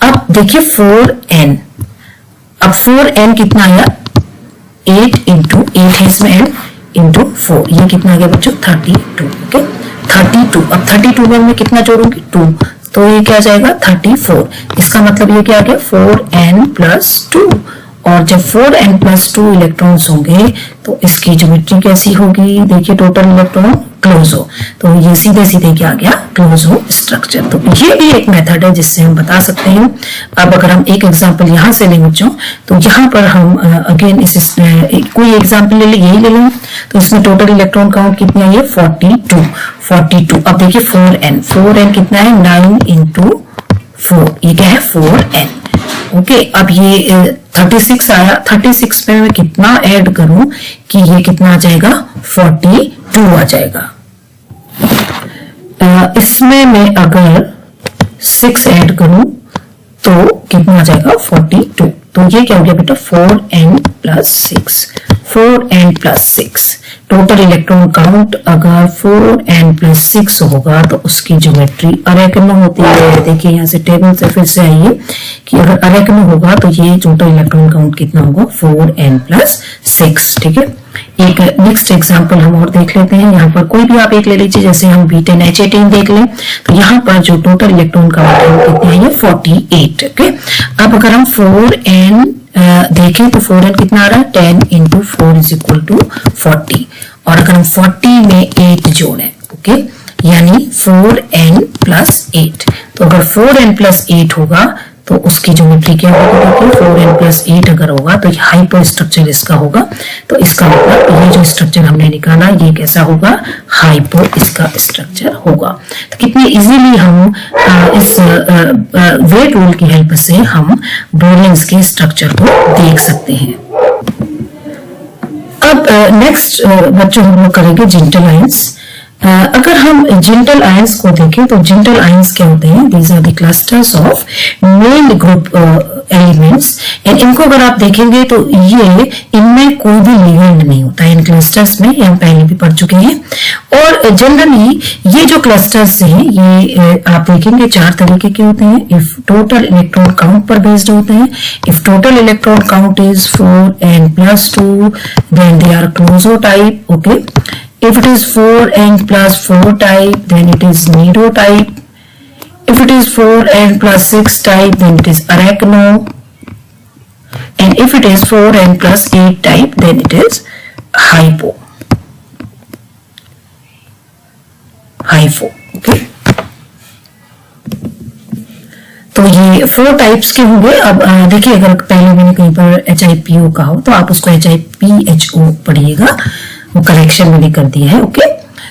अब देखिए 4n. अब 4n कितना आया? 8 into 8 है इसमें n into 4. ये कितना आ गया बच्चों? 32. ओके, 32. अब 32 में मैं कितना जोड़ूंगी? 2. तो ये क्या जाएगा? 34. इसका मतलब ये क्या आ गया? 4n plus 2. और जब 4n plus 2 इलेक्ट्रॉन्स होंगे तो इसकी ज्योमेट्री कैसी होगी? देखिए टोटल इलेक्ट्रॉन क्लोजो. तो ये सीधे सीधे क्या आ गया? क्लोजो स्ट्रक्चर. तो ये भी एक मेथड है जिससे हम बता सकते हैं. अब अगर हम एक एग्जांपल यहाँ से लें बच्चों, तो यहाँ पर हम अगेन कोई एग्जांपल ले लें, यही ले लें. तो इसमें टोटल इलेक्ट्रॉन काउंट कितना है? 42. अब देखिए 4n कितना है? 9 into 4. ये क्या है? 4n. ओके, अब ये 36 आया. 36 में मैं कितना ऐड करूं कि ये कितना आ जाएगा? 42 आ जाएगा. इसमें मैं अगर 6 ऐड करूं तो कितना आ जाएगा? 42. तो ये क्या हो गया बेटा? 4n plus 6. 4n+6 total electron count अगर 4n+6 होगा तो उसकी ज्योमेट्री अरेकनो होती है। देखिए यहाँ से टेबल से फिर से आइए कि अगर अरेकनो होगा तो ये टोटल इलेक्ट्रॉन काउंट कितना होगा 4n+6। ठीक है, एक नेक्स्ट एग्जांपल हम और देख लेते हैं। यहाँ पर कोई भी आप एक ले लीजिए, जैसे हम B10H18 देख लें तो यहाँ पर जो टोटल इलेक्ट्रॉन काउंट है वो कितना है, ये 48। ओके, अब अगर हम 4n देखें तो 4n कितना आ रहा है, 10 × 4 = 40, और अगर हम 40 में 8 जोड़ें, ओके, यानी 4n+8, तो अगर 4n+8 होगा तो उसकी ज्योमेट्री क्या होगी, देखिए 4n+8 अगर होगा तो हाइपो स्ट्रक्चर इसका होगा। तो इसका मतलब ये जो स्ट्रक्चर हमने निकाला ये कैसा होगा, हाइपो इसका स्ट्रक्चर होगा। तो कितनी इजीली हम इस वेट रूल की हेल्प से हम बोरॉन्स के स्ट्रक्चर को देख सकते हैं। अब नेक्स्ट बच्चों हम लोग करेंगे जिंटल आयंस। अगर हम जिंटल आयंस को देखें तो जिंटल आयंस क्या होते हैं, these are the clusters of main group elements, and इनको अगर आप देखेंगे तो ये इनमें कोई भी लिगेंड नहीं होता है इन क्लस्टर्स में, ये हम पहले भी पढ़ चुके हैं। और जनरली ये जो क्लस्टर्स हैं ये आप देखेंगे 4 तरीके के होते हैं। इफ टोटल इलेक्ट्रॉन काउंट पर बेस्ड होते हैं, if total electron count is 4n+2 then they are closo type. Okay, if it is 4n+4 type then it is Nido type, if it is 4n+6 type then it is Arachno, and if it is 4n+8 type then it is Hypo. Okay, तो ये 4 टाइप्स के होंगे। अब देखिए अगर पहले मैंने कहीं पर HIPO कहा हो तो आप उसको HIPHO पढ़िएगा, वो करेक्शन में भी कर दिया है। ओके,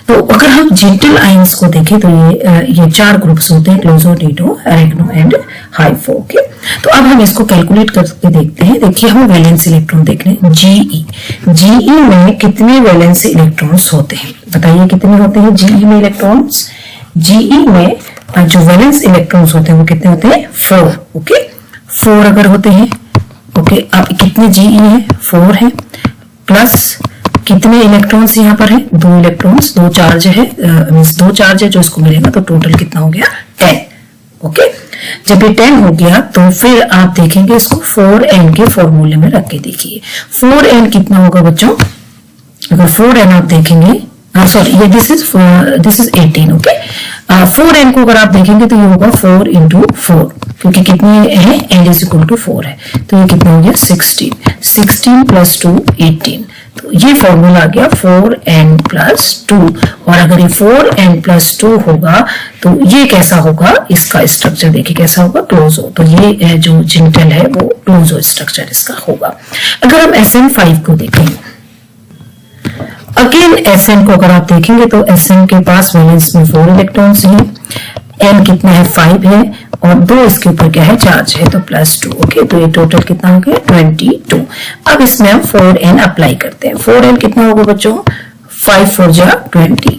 तो अगर हम जिंटल आयंस को देखें तो ये 4 ग्रुप्स होते हैं, क्लोजो, निडो, अरेक्नो एंड हाइपो। ओके, तो अब हम इसको कैलकुलेट करके देखते हैं। देखिए हम वैलेंस इलेक्ट्रॉन देख रहे हैं, जीई में कितने वैलेंस इलेक्ट्रॉन्स होते हैं, बताइए कितने होते हैं जीई में इलेक्ट्रॉन्स। जीई में जो वैलेंस इलेक्ट्रॉन्स होते हैं वो कितने होते हैं, 4। ओके, 4 अगर होते हैं, ओके, अब कितने जीई है, 4 है, प्लस कितने इलेक्ट्रॉन्स यहाँ पर है, 2 इलेक्ट्रॉन्स, 2 चार्ज है, मींस 2 चार्ज है जो इसको मिलेगा, तो टोटल कितना हो गया, 10। ओके, जब ये 10 हो गया तो फिर आप देखेंगे इसको 4n के फॉर्मूले में रख के देखिए 4n कितना होगा बच्चों। अगर 4n आप देखेंगे, सॉरी ये दिस इज 18। ओके, 4n को अगर आप देखेंगे तो ये होगा 4 × 4, क्योंकि कितने हैं, n = 4 है, तो ये कितना हो गया 16 + 2 18, तो ये फॉर्मूला आ गया 4n+2। और अगर ये 4n+2 होगा तो ये कैसा होगा, इसका स्ट्रक्चर देखिए कैसा होगा, क्लोजो। तो ये जो जिंटल है वो क्लोजो स्ट्रक्चर इसका होगा। अगर हम SN5 को देखें, अगेन SN को अगर आप देखेंगे तो SN के पास वैलेंस में 4 इलेक्ट्रॉन्स हैं, n कितना है, 5 है, और 2 इसके ऊपर क्या है, चार्ज है, तो +2। ओके, तो ये टोटल कितना हो गया, 22। अब इसमें हम 4n अप्लाई करते हैं। 4n कितना होगा बच्चों, 5 × 4 = 20,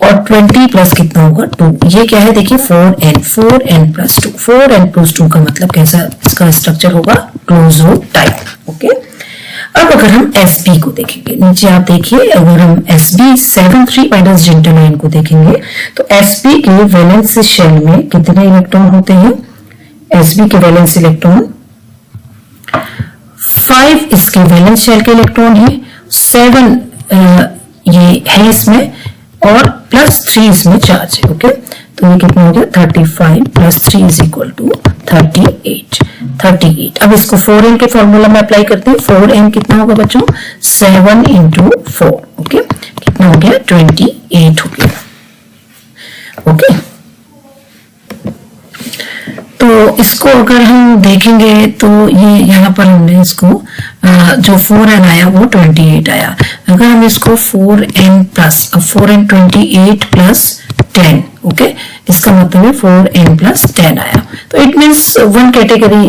और 20 प्लस कितना होगा, 2। ये क्या है, देखिए 4n+2, 4n+2 का मतलब कैसा इसका स्ट्रक्चर होगा, क्लोजो टाइप। ओके, अब अगर हम Sp को देखेंगे, नीचे आप देखिए, अगर हम Sb73- जिंटल आयन को देखेंगे तो Sb के वैलेंस शेल में कितने इलेक्ट्रॉन होते हैं, Sb के वैलेंस इलेक्ट्रॉन 5 इसके वैलेंस शेल के इलेक्ट्रॉन है, 7 ये है इसमें, और +3 इसमें चार्ज है। ओके, तो ये कितना हो गया, 35 + 3 = 38। अब इसको 4n के फॉर्मूला में अप्लाई करते हैं। 4n कितना होगा बच्चों, 7 × 4। ओके, कितना हो गया, 28 हो गया। ओके, तो इसको अगर हम देखेंगे तो ये यहाँ पर हमने इसको जो 4n आया वो 28 आया। अगर हम इसको 4n+, 4n 28 + 10 ओके, इसका मतलब है 4n प्लस 10 आया। तो इट मीन्स वन कैटेगरी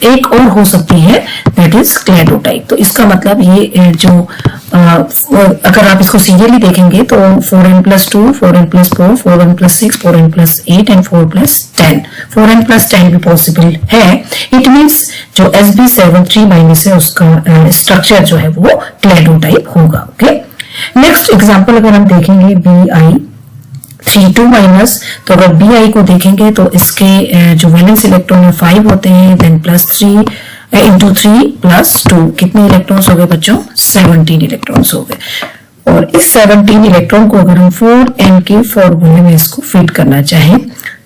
एक और हो सकती है, दैट इज क्लैडो टाइप। तो इसका मतलब ये जो अगर आप इसको सीरियली देखेंगे तो 4n plus 2, 4n plus 4, 4n plus 6, 4n plus 8 and 4 plus 10, 4n plus 10 भी पॉसिबल है। इट मीन्स जो SB73 माइनस है उसका स्ट्रक्चर जो है वो क्लैडो टाइप होगा। ओके, नेक्स्ट एग्जांपल अगर हम देखेंगे Bi32 माइनस, तो अगर Bi को देखेंगे तो इसके जो वैलेंस इलेक्ट्रॉन है 5 होते हैं, देन प्लस 3 इंटू 3 प्लस 2, कितने इलेक्ट्रॉन्स हो गए बच्चों? 17 इलेक्ट्रॉन्स हो गए। और इस 17 इलेक्ट्रॉन को अगर हम 4n के फॉर्मूले में इसको फिट करना चाहें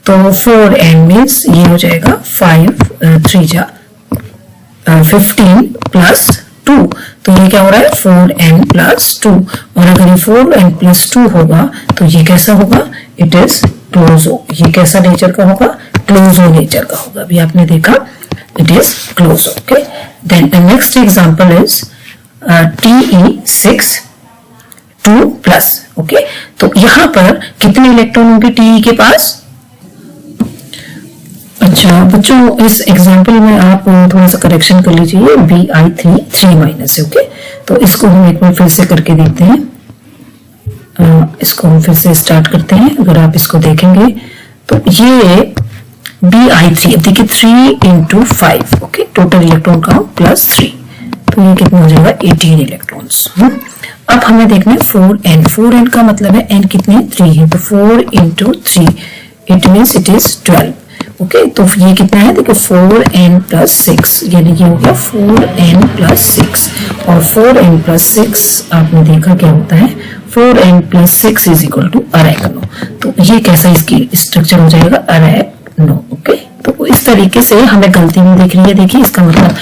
तो 4n मीन्स ये हो जाएगा 5 3 जा 15 प्लस 2, तो ये क्या हो रहा है 4n प्लस 2। और अगर ये 4n प्लस 2 होगा तो ये कैसा होगा? It is closo. ये कैसा नेचर का होगा? क्लोजो नेचर का होगा। अभी आपने देखा it is closo. Okay, then the next example is Te6 2 plus. Okay, तो यहां पर कितने इलेक्ट्रॉन होंगे Te के पास? अच्छा बच्चों, इस एग्जांपल में आप थोड़ा सा करेक्शन कर लीजिए, Bi3 3 माइनस है। ओके, तो इसको हम एक बार फिर से करके देखते हैं। इसको हम फिर से स्टार्ट करते हैं। अगर आप इसको देखेंगे तो ये Bi3, अब देखिए 3 into 5, okay, total electron count plus 3, तो ये कितना हो जाएगा 18 इलेक्ट्रॉन्स। अब हमें देखना है 4n, 4n का मतलब है n कितने 3 है, तो 4 into 3 it means it is 12। Okay, तो ये कितना है? देखो 4n प्लस 6, यानी ये हो गया 4n प्लस 6, और 4n प्लस 6 आपने देखा क्या होता है, 4n plus 6 is equal to arachno. तो ये कैसा इसकी स्ट्रक्चर हो जाएगा? अरेगनो। ओके, तो इस तरीके से हमें गलती नहीं दिख रही है। देखिए इसका मतलब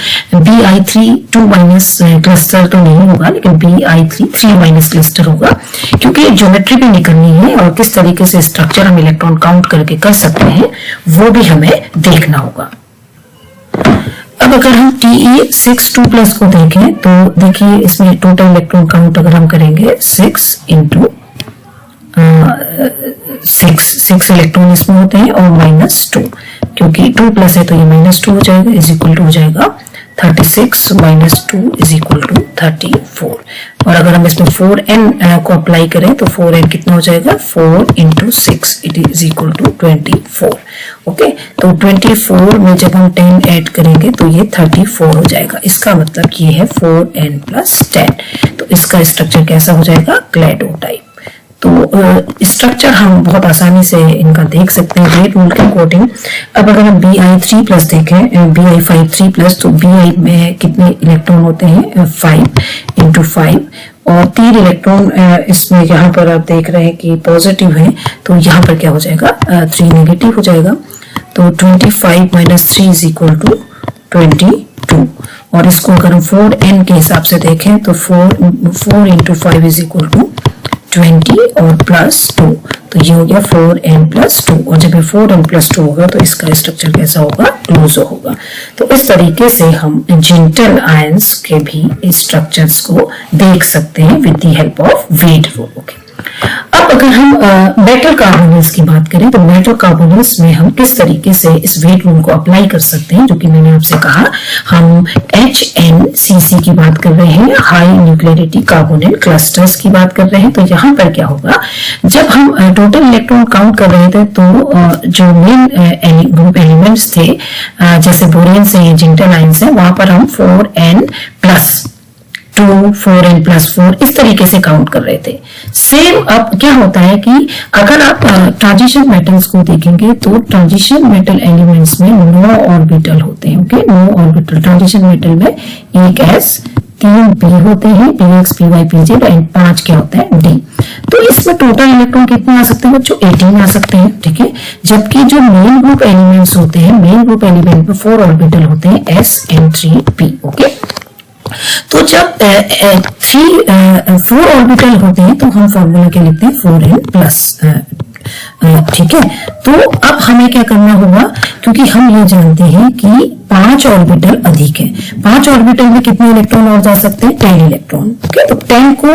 Bi3 2 माइनस क्लस्टर तो नहीं होगा, लेकिन Bi3 3 माइनस क्लस्टर होगा, क्योंकि ज्योमेट्री भी निकलनी है और किस तरीके से स्ट्रक्चर हम इलेक्ट्रॉन काउंट करके कर सकते हैं वो भी हमें देखना होगा। अब अगर हम Te6 2 प्लस को देखें तो देखिए इसमें टोटल इलेक्ट्रॉन काउंट अगर हम करेंगे 6 इंटू 6 इलेक्ट्रॉन इसमें होते हैं और माइनस 2, क्योंकि 2 प्लस है तो ये माइनस 2 हो जाएगा, इज इक्वल टू हो जाएगा 36 माइनस 2 इज इक्वल टू 34। और अगर हम इसमें 4n को अप्लाई करें तो 4n कितना हो जाएगा? 4 into 6 it is equal to 24। Okay, तो 24 में जब हम 10 ऐड करेंगे तो ये 34 हो जाएगा। इसका मतलब ये है 4n प्लस 10। तो इसका स्ट्रक्चर कैसा हो जाएगा? क्लैडो टाइप। तो स्ट्रक्चर हम बहुत आसानी से इनका देख सकते हैं रेट रूल के अकॉर्डिंग। अब अगर हम Bi3 प्लस देखें, Bi53 प्लस, तो Bi में कितने इलेक्ट्रॉन होते हैं? 5 इंटू 5, और 3 इलेक्ट्रॉन इसमें यहाँ पर आप देख रहे हैं कि पॉजिटिव है, तो यहाँ पर क्या हो जाएगा? 3 नेगेटिव हो जाएगा। तो 25 माइनस 3 इज इक्वल टू 22। और इसको अगर हम 4n के हिसाब से देखें तो 4 इंटू 5 इज इक्वल टू 20 और प्लस 2, तो ये हो गया 4n प्लस 2। और जब ये 4n प्लस 2 होगा तो इसका स्ट्रक्चर कैसा होगा? क्लोजो होगा। तो इस तरीके से हम जेंटल आयंस के भी स्ट्रक्चर्स को देख सकते हैं with the help of Wade rule. Okay, अब अगर हम मेटल कार्बोनेट्स की बात करें तो मेटल कार्बोनेट्स में हम किस तरीके से इस वेट रूल को अप्लाई कर सकते हैं, जो कि मैंने आपसे कहा हम HNCC की बात कर रहे हैं, हाई न्यूक्लियरिटी कार्बोनेट क्लस्टर्स की बात कर रहे हैं। तो यहाँ पर क्या होगा, जब हम टोटल इलेक्ट्रॉन काउंट कर रहे थे तो जो मेन ग्रुप एलिमेंट्स थे जैसे बोरेन्स है, जेंटल आयंस है, वहां पर हम 4n प्लस 2, 4n प्लस 4 इस तरीके से काउंट कर रहे थे। सेम अब क्या होता है कि अगर आप ट्रांजिशन मेटल्स को देखेंगे तो ट्रांजिशन मेटल एलिमेंट्स में 9 ऑर्बिटल होते हैं। ओके, 9 ऑर्बिटल ट्रांजिशन मेटल में, एक s, 3 p होते हैं, px, py, pz, एंड 5 क्या होता है? d। तो इसमें टोटल इलेक्ट्रॉन कितने आ सकते हैं बच्चों? 18 आ सकते हैं। ठीक है, जबकि जो मेन ग्रुप एलिमेंट्स होते हैं, मेन ग्रुप एलिमेंट में 4 ऑर्बिटल होते हैं, s and 3p। ओके, तो जब 4 ऑर्बिटल होते हैं तो हम फॉर्मूला क्या लिखते हैं? 4n plus. ठीक है, तो अब हमें क्या करना होगा, क्योंकि हम ये जानते हैं कि 5 ऑर्बिटल अधिक है। 5 ऑर्बिटल में कितने इलेक्ट्रॉन और जा सकते हैं? 10 इलेक्ट्रॉन। ओके, तो 10 को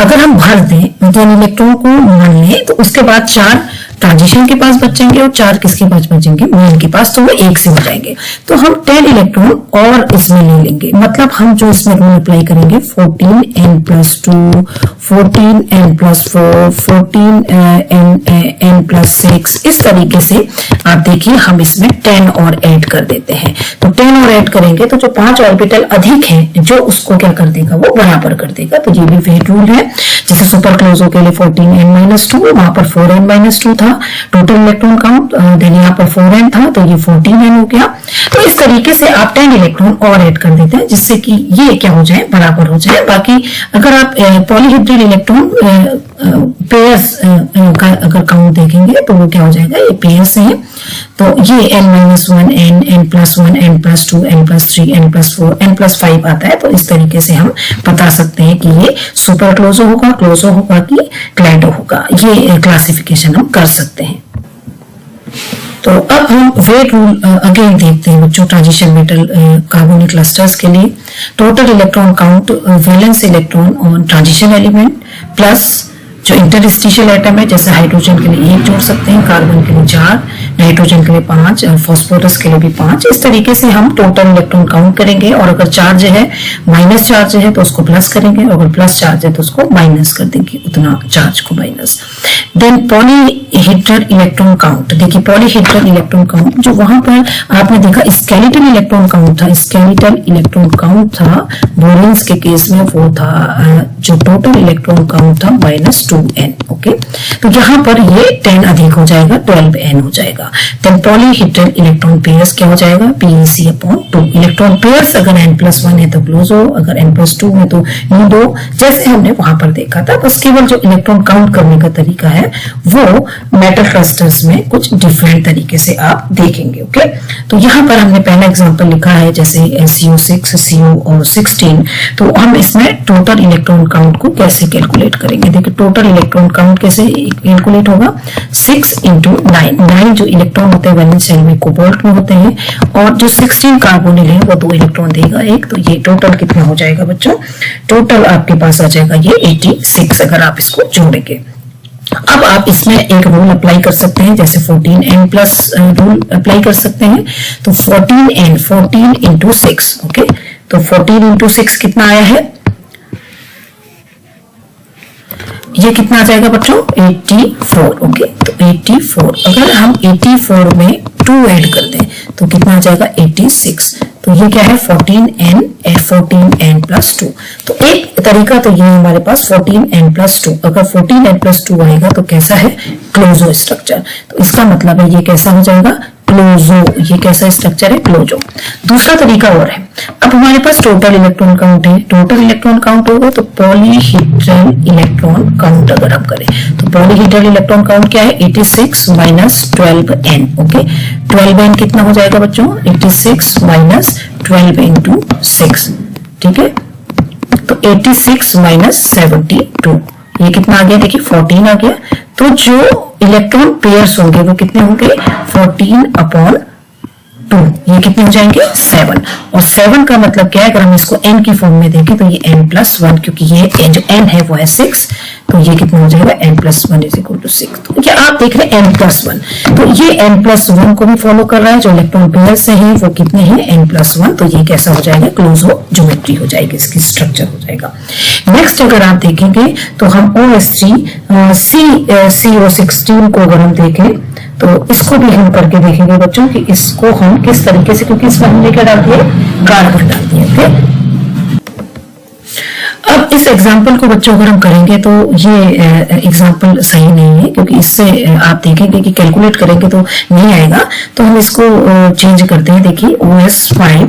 अगर हम भर दें, 10 इलेक्ट्रॉन को मान लें, तो उसके बाद 4 ट्रांजिशन के पास बचेंगे और 4 किसके पास बचेंगे, मेन के पास, तो वो 1 से हो जाएंगे। तो हम 10 इलेक्ट्रॉन और इसमें ले लेंगे, मतलब हम जो इसमें रूल अप्लाई करेंगे 14n+2, 14n+4, 14n+6, इस तरीके से आप देखिए हम इसमें 10 और ऐड कर देते हैं। तो 10 और ऐड करेंगे तो जो 5 ऑर्बिटल अधिक हैं जो उसको क्या कर देगा, वो बराबर कर देगा। तो ये भी वेट रूल है। जैसे सुपर क्लोजो के लिए 14n-2, वहां पर 4n-2 था टोटल इलेक्ट्रॉन काउंट, देन यहाँ पर 4n था तो ये 14n हो गया। तो इस तरीके से आप 10 इलेक्ट्रॉन और ऐड कर देते हैं जिससे कि ये क्या हो जाए, बराबर हो जाए। बाकी अगर आप पॉलीहेड्रल इलेक्ट्रॉन पेयर्स का अगर काउंट देखेंगे तो वो क्या हो जाएगा, ये पेयर्स है। तो ये n-1, n+1, n+2, n+3, n+4, n+5 आता है। तो इस तरीके से हम बता सकते हैं कि ये सुपर क्लोजो होगा, क्लोजो होगा कि क्लाइडो होगा, ये क्लासिफिकेशन हम कर सकते हैं। तो अब हम वेट रूल अगेन देखते हैं बच्चों ट्रांजिशन मेटल कार्बोनिक क्लस्टर्स के लिए। Total electron count valence electron on transition element plus जो इंटरस्टिशियल एटम है, जैसे हाइड्रोजन के लिए 1 जोड़ सकते हैं, कार्बन के लिए 4, नाइट्रोजन के लिए 5 और फास्फोरस के लिए भी 5। इस तरीके से हम टोटल इलेक्ट्रॉन काउंट करेंगे और अगर चार्ज है माइनस चार्ज है तो उसको प्लस करेंगे और अगर प्लस चार्ज है तो उसको माइनस कर देंगे, उतना चार्ज को minus. Then polyhedral electron count, देखिए पॉलीहेड्रल इलेक्ट्रॉन काउंट जो वहां पर आपने देखा स्केलेटल इलेक्ट्रॉन काउंट था, स्केलेटल इलेक्ट्रॉन काउंट था बोरेन्स के केस में, वो था जो टोटल इलेक्ट्रॉन काउंट था -2n। ओके, तो यहाँ पर ये 10 अधिक हो जाएगा, 12n हो जाएगा। देन पॉलीहेड्रल इलेक्ट्रॉन पेयर्स क्या हो जाएगा, PeC/2। इलेक्ट्रॉन पेयर्स अगर n+1 है तो क्लोजो, अगर n+2 है तो यूडो, जैसे हमने वहां पर देखा था। बस केवल जो इलेक्ट्रॉन काउंट करने का तरीका है वो मेटल क्लस्टर्स में कुछ डिफरेंट तरीके से आप देखेंगे। ओके, तो यहाँ पर हमने पहला एग्जांपल लिखा है जैसे CO6, CO और 16। तो हम इसमें टोटल इलेक्ट्रॉन काउंट को कैसे कैलकुलेट करेंगे, देखिए टोटल इलेक्ट्रॉन काउंट कैसे कैलकुलेट होगा, 6 × 9। 9 जो इलेक्ट्रॉन होते हैं वैलेंस शेल में कोबाल्ट में होते हैं और जो 16 कार्बोनिल है वो 2 इलेक्ट्रॉन देगा एक। तो ये टोटल कितना हो जाएगा बच्चों, टोटल आपके पास आ जाएगा ये 86 अगर आप इसको जोड़ेंगे। अब आप इसमें एक रूल अप्लाई कर सकते हैं, जैसे 14n+ रूल अप्लाई कर सकते हैं। तो 14n 14 × 6। ओके, तो 14 × 6 कितना आया है, ये कितना आ जाएगा बच्चों, 84। ओके, तो 84 अगर हम 84 में 2 ऐड कर दें तो कितना आ जाएगा, 86। तो ये क्या है, 14n+2। तो एक तरीका तो ये हमारे पास 14n+2। अगर 14n+2 आएगा तो कैसा है, क्लोजो स्ट्रक्चर। तो इसका मतलब है ये कैसा हो जाएगा, क्लोजो। ये कैसा स्ट्रक्चर है, क्लोजो। दूसरा तरीका और है, अब हमारे पास टोटल इलेक्ट्रॉन काउंट है, टोटल इलेक्ट्रॉन काउंट होगा तो पॉलीहेड्रल इलेक्ट्रॉन काउंट अगर हम करें तो पॉलीहेड्रल इलेक्ट्रॉन काउंट क्या है, 86 - 12n। ओके, 12n कितना हो जाएगा बच्चों, 86 - 12 × 6। ठीक है, तो 86 - 72, ये कितना आ गया, देखिए 14 आ गया। तो जो इलेक्ट्रॉन पेयर्स होंगे वो कितने होंगे, 14/2। ये कितने हो जाएंगे, 7। और 7 का मतलब क्या है, अगर हम इसको n की फॉर्म में देखें तो ये n+1, क्योंकि ये जो n है वो है 6, तो ये कितना हो जाएगा, n+1 = 6। तो ये आप देख रहे हैं n+1, तो ये n+1 को भी फॉलो कर रहा है। जो इलेक्ट्रॉन पेयर्स से हैं वो कितने हैं, n+1। तो ये कैसा हो जाएगा, क्लोजो ज्योमेट्री हो जाएगी, इसकी स्ट्रक्चर हो जाएगा। नेक्स्ट अगर आप देखेंगे तो हम OH3 CO16 को अगर हम देखें तो इसको भी हम करके देखेंगे बच्चों कि इसको हम किस तरीके से, क्योंकि इसमें हमने क्या डाल दिया, कार्बन डाल दिया। ओके, अब इस एग्जाम्पल को बच्चों अगर हम करेंगे तो ये एग्जाम्पल सही नहीं है, क्योंकि इससे आप देखेंगे कि कैलकुलेट करेंगे तो नहीं आएगा। तो हम इसको चेंज करते हैं। देखिए OS5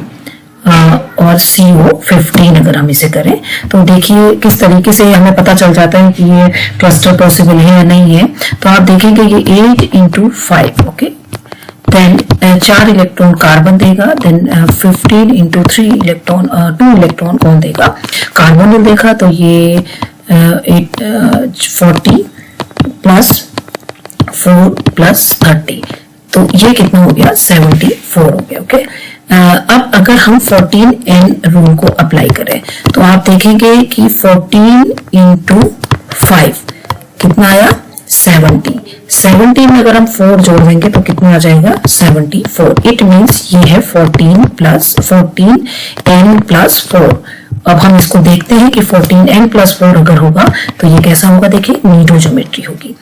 और CO15 अगर हम इसे करें तो देखिए किस तरीके से हमें पता चल जाता है कि ये क्लस्टर पॉसिबल है या नहीं है। तो आप देखेंगे ये 8 × 5। ओके, देन 4 इलेक्ट्रॉन कार्बन देगा, देन 15 × 3 इलेक्ट्रॉन 2 इलेक्ट्रॉन कौन देगा, कार्बोनिल देखा। तो ये 40 + 4 + 30, तो ये कितना हो गया, 74 हो गया। ओके, अब अगर हम 14n रूल को अप्लाई करें तो आप देखेंगे कि 14 × 5 कितना आया, 70 में अगर हम 4 जोड़ देंगे तो कितना आ जाएगा 74। इट मीन्स ये है 14 n प्लस 4। अब हम इसको देखते हैं कि 14n प्लस 4 अगर होगा तो ये कैसा होगा, देखिए नीडो ज्योमेट्री होगी।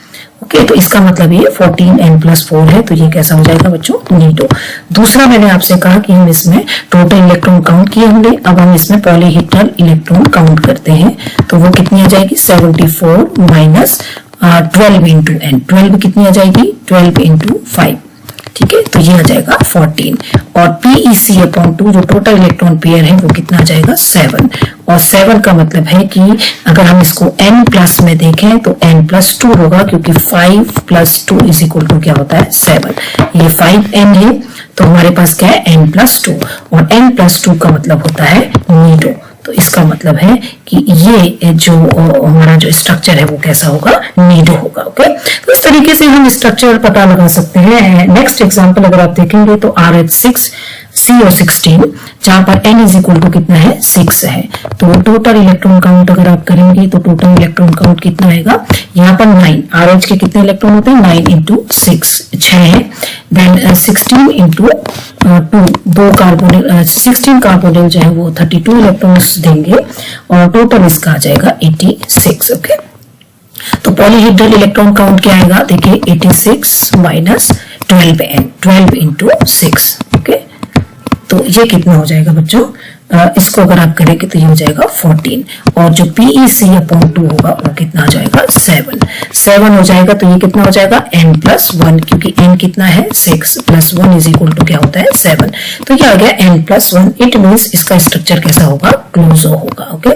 ओके, तो इसका मतलब ये 14n प्लस 4 है, तो ये कैसा हो जाएगा बच्चों, नीडो। दूसरा मैंने आपसे कहा कि हम इसमें टोटल इलेक्ट्रॉन काउंट किए हमने, अब हम इसमें पॉलीहेड्रल इलेक्ट्रॉन काउंट करते हैं तो वो कितनी आ जाएगी 74 माइनस 12 इंटू n। 12 कितनी आ जाएगी 12 इंटू 5, ठीक है, तो ये आ जाएगा 14। और PeC अपॉन 2 जो टोटल इलेक्ट्रॉन पेयर है वो कितना आ जाएगा 7। और 7 का मतलब है कि अगर हम इसको n प्लस में देखें तो n प्लस 2 होगा, क्योंकि 5 प्लस 2 इज इक्वल टू क्या होता है 7। ये 5n है तो हमारे पास क्या है n प्लस 2, और n प्लस 2 का मतलब होता है नीडो। तो इसका मतलब है कि ये जो हमारा जो स्ट्रक्चर है वो कैसा होगा, नीडो होगा। ओके, तो इस तरीके से हम स्ट्रक्चर पता लगा सकते हैं। नेक्स्ट एग्जांपल अगर आप देखेंगे तो RH6 CO16 जहां पर n इज इक्वल टू कितना है 6 है। तो टोटल इलेक्ट्रॉन काउंट अगर आप करेंगे तो टोटल इलेक्ट्रॉन काउंट कितना आएगा, यहाँ पर 9। RH के कितने इलेक्ट्रॉन होते हैं 9 इंटू 6 है। देन 16 इंटू 2 कार्बोनिल 16 कार्बोनिल जो है वो 32 इलेक्ट्रॉन्स देंगे और टोटल इसका आ जाएगा 86। ओके, तो पॉलीहेड्रल इलेक्ट्रॉन काउंट क्या आएगा, देखिए 86 माइनस 12n, 12 इंटू 6। ओके, तो ये कितना हो जाएगा बच्चों, इसको अगर आप करेंगे तो ये हो जाएगा 14। और जो PeC अपॉन 2 होगा वो कितना हो जाएगा 7 हो जाएगा। तो ये कितना हो जाएगा n प्लस 1, क्योंकि n कितना है 6 प्लस 1 इज इक्वल टू क्या होता है 7। तो ये आ गया n प्लस 1। इट मीन्स इसका स्ट्रक्चर कैसा होगा, क्लोजो होगा। ओके,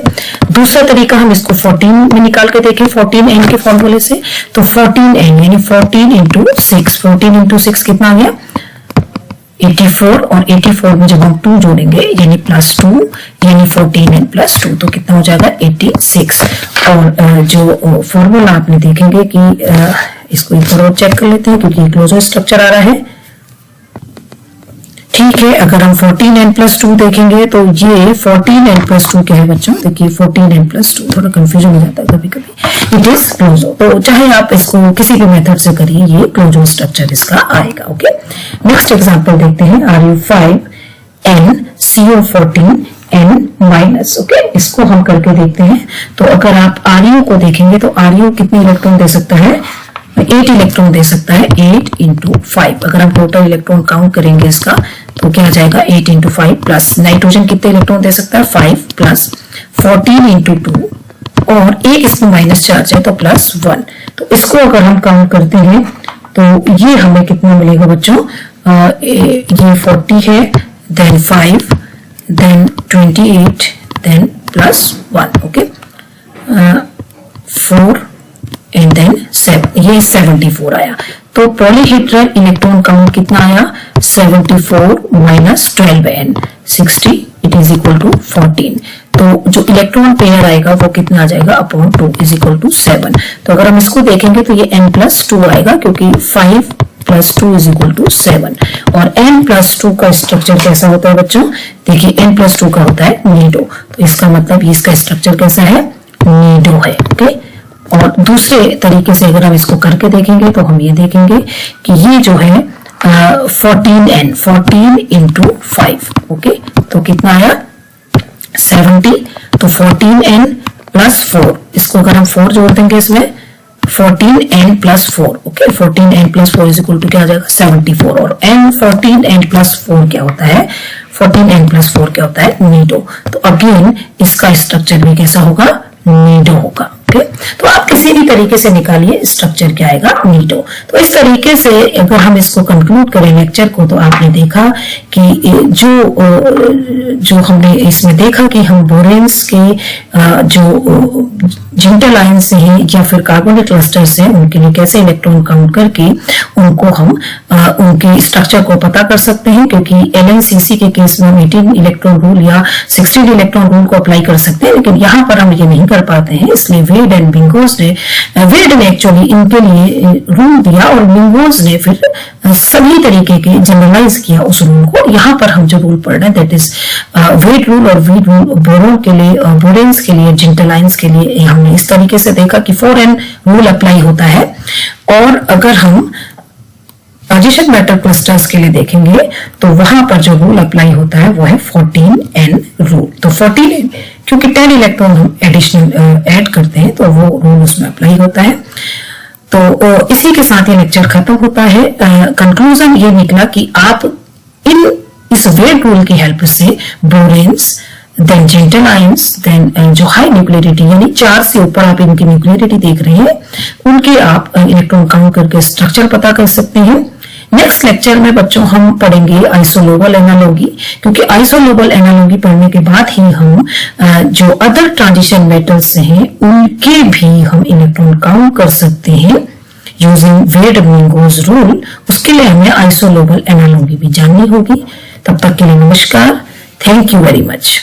दूसरा तरीका हम इसको 14 में निकाल के देखें 14n के फॉर्मूले से। तो 14n यानी 14 इंटू 6, 14 इंटू 6 कितना आ गया 84। और 84 में जब हम 2 जोड़ेंगे यानी प्लस 2 यानी 14n प्लस 2 तो कितना हो जाएगा 86। और जो फॉर्मूला आपने देखेंगे कि इसको एक बार और चेक कर लेते हैं क्योंकि क्लोजर स्ट्रक्चर आ रहा है। ठीक है, अगर हम 14n प्लस 2 देखेंगे तो ये 14n प्लस 2 क्या है बच्चों, देखिए 14n प्लस 2 थोड़ा कंफ्यूजन हो जाता है कभी कभी। It is closo. तो चाहे आप इसको किसी भी मेथड से करिए, ये क्लोजो स्ट्रक्चर इसका आएगा। ओके, नेक्स्ट एग्जांपल देखते हैं Ru5n CO14n माइनस। ओके, इसको हम करके देखते हैं। तो अगर आप Ru को देखेंगे तो Ru कितने इलेक्ट्रॉन दे सकता है, 8 इलेक्ट्रॉन दे सकता है। 8 इंटू 5 अगर हम टोटल इलेक्ट्रॉन काउंट करेंगे इसका तो क्या आ जाएगा 8 इंटू 5 प्लस नाइट्रोजन कितने इलेक्ट्रॉन दे सकता है 5 प्लस 14 इंटू 2 और एक इसमें माइनस चार्ज है तो प्लस 1। तो इसको अगर हम काउंट करते हैं तो ये हमें कितना मिलेगा बच्चों, ये 40 है, then 5, then 28, then plus 1। Okay, 4 and then 7, ये 74 आया। तो पॉलीहेड्रल इलेक्ट्रॉन काउंट कितना आया 74 minus 12n 60 it is equal to 14। तो जो इलेक्ट्रॉन पेयर आएगा वो कितना आ जाएगा अपॉन 2 इज इक्वल टू 7। तो अगर हम इसको देखेंगे तो ये n प्लस 2 आएगा क्योंकि 5 प्लस 2 इज इक्वल टू 7। और n प्लस 2 का स्ट्रक्चर कैसा होता है बच्चों, देखिए n प्लस 2 का होता है नीडो। तो इसका मतलब इसका स्ट्रक्चर कैसा है, नीडो है। ओके, और दूसरे तरीके से अगर हम इसको करके देखेंगे तो हम ये देखेंगे कि ये जो है 14 इंटू 5। ओके, तो कितना आया 70। तो 14n प्लस 4, इसको अगर हम 4 जोड़ देंगे इसमें 14n plus 4। Okay, 14n plus 4 is equal to क्या आ जाएगा 74। और n 14n प्लस 4 क्या होता है, 14n प्लस 4 क्या होता है नीडो। तो अगेन इसका स्ट्रक्चर भी कैसा होगा, नीडो होगा। ओके, तो आप किसी भी तरीके से निकालिए स्ट्रक्चर क्या आएगा, नीडो। तो इस तरीके से अगर हम इसको कंक्लूड करें लेक्चर को तो आपने देखा कि जो हमने इसमें देखा कि हम बोरेन्स के जो जिंटल आयंस से हैं या फिर कार्बोनिक क्लस्टर से उनके लिए कैसे इलेक्ट्रॉन काउंट करके उनको हम उनके स्ट्रक्चर को पता कर सकते हैं। क्योंकि LNCC के केस में हम 18 इलेक्ट्रॉन रूल या 16 इलेक्ट्रॉन रूल को अप्लाई कर सकते हैं, लेकिन यहाँ पर हम ये नहीं कर पाते हैं, इसलिए वे वेड एंड बिंगोस ने, वेड ने एक्चुअली इनके लिए रूल दिया और बिंगोस ने फिर सभी तरीके के जनरलाइज किया उस रूल को। यहाँ पर हम जो रूल पढ़ रहे हैं दैट इज वेड रूल, और वेड रूल बोरोन के लिए, बोरेंस के लिए, जिंटलाइंस के लिए हमने इस तरीके से देखा कि 4n रूल अप्लाई होता है। और अगर हम ट्रांजिशन मेटल क्लस्टर्स के लिए देखेंगे तो वहां पर जो रूल अप्लाई होता है वो है 14n रूल। तो 14n क्योंकि 10 इलेक्ट्रॉन हम एडिशनल ऐड करते हैं तो वो रूल उसमें अप्लाई होता है। तो इसी के साथ ये लेक्चर खत्म होता है। कंक्लूजन ये निकला कि आप इस वेड रूल की हेल्प से बोरेन्स, देन जेंटलाइंस, देन जो हाई न्यूक्लियरिटी यानी 4 से ऊपर आप इनकी न्यूक्लियरिटी देख रहे हैं उनके आप इलेक्ट्रॉन काउंट करके स्ट्रक्चर पता कर सकते हैं। नेक्स्ट लेक्चर में बच्चों हम पढ़ेंगे आइसोलोबल एनालॉगी, क्योंकि आइसोलोबल एनालॉगी पढ़ने के बाद ही हम जो अदर ट्रांजिशन मेटल्स हैं उनके भी हम इलेक्ट्रॉन काउंट कर सकते हैं यूजिंग वेड-बिंगोस रूल। उसके लिए हमें आइसोलोबल एनालॉगी भी जाननी होगी। तब तक के लिए नमस्कार, थैंक यू वेरी मच।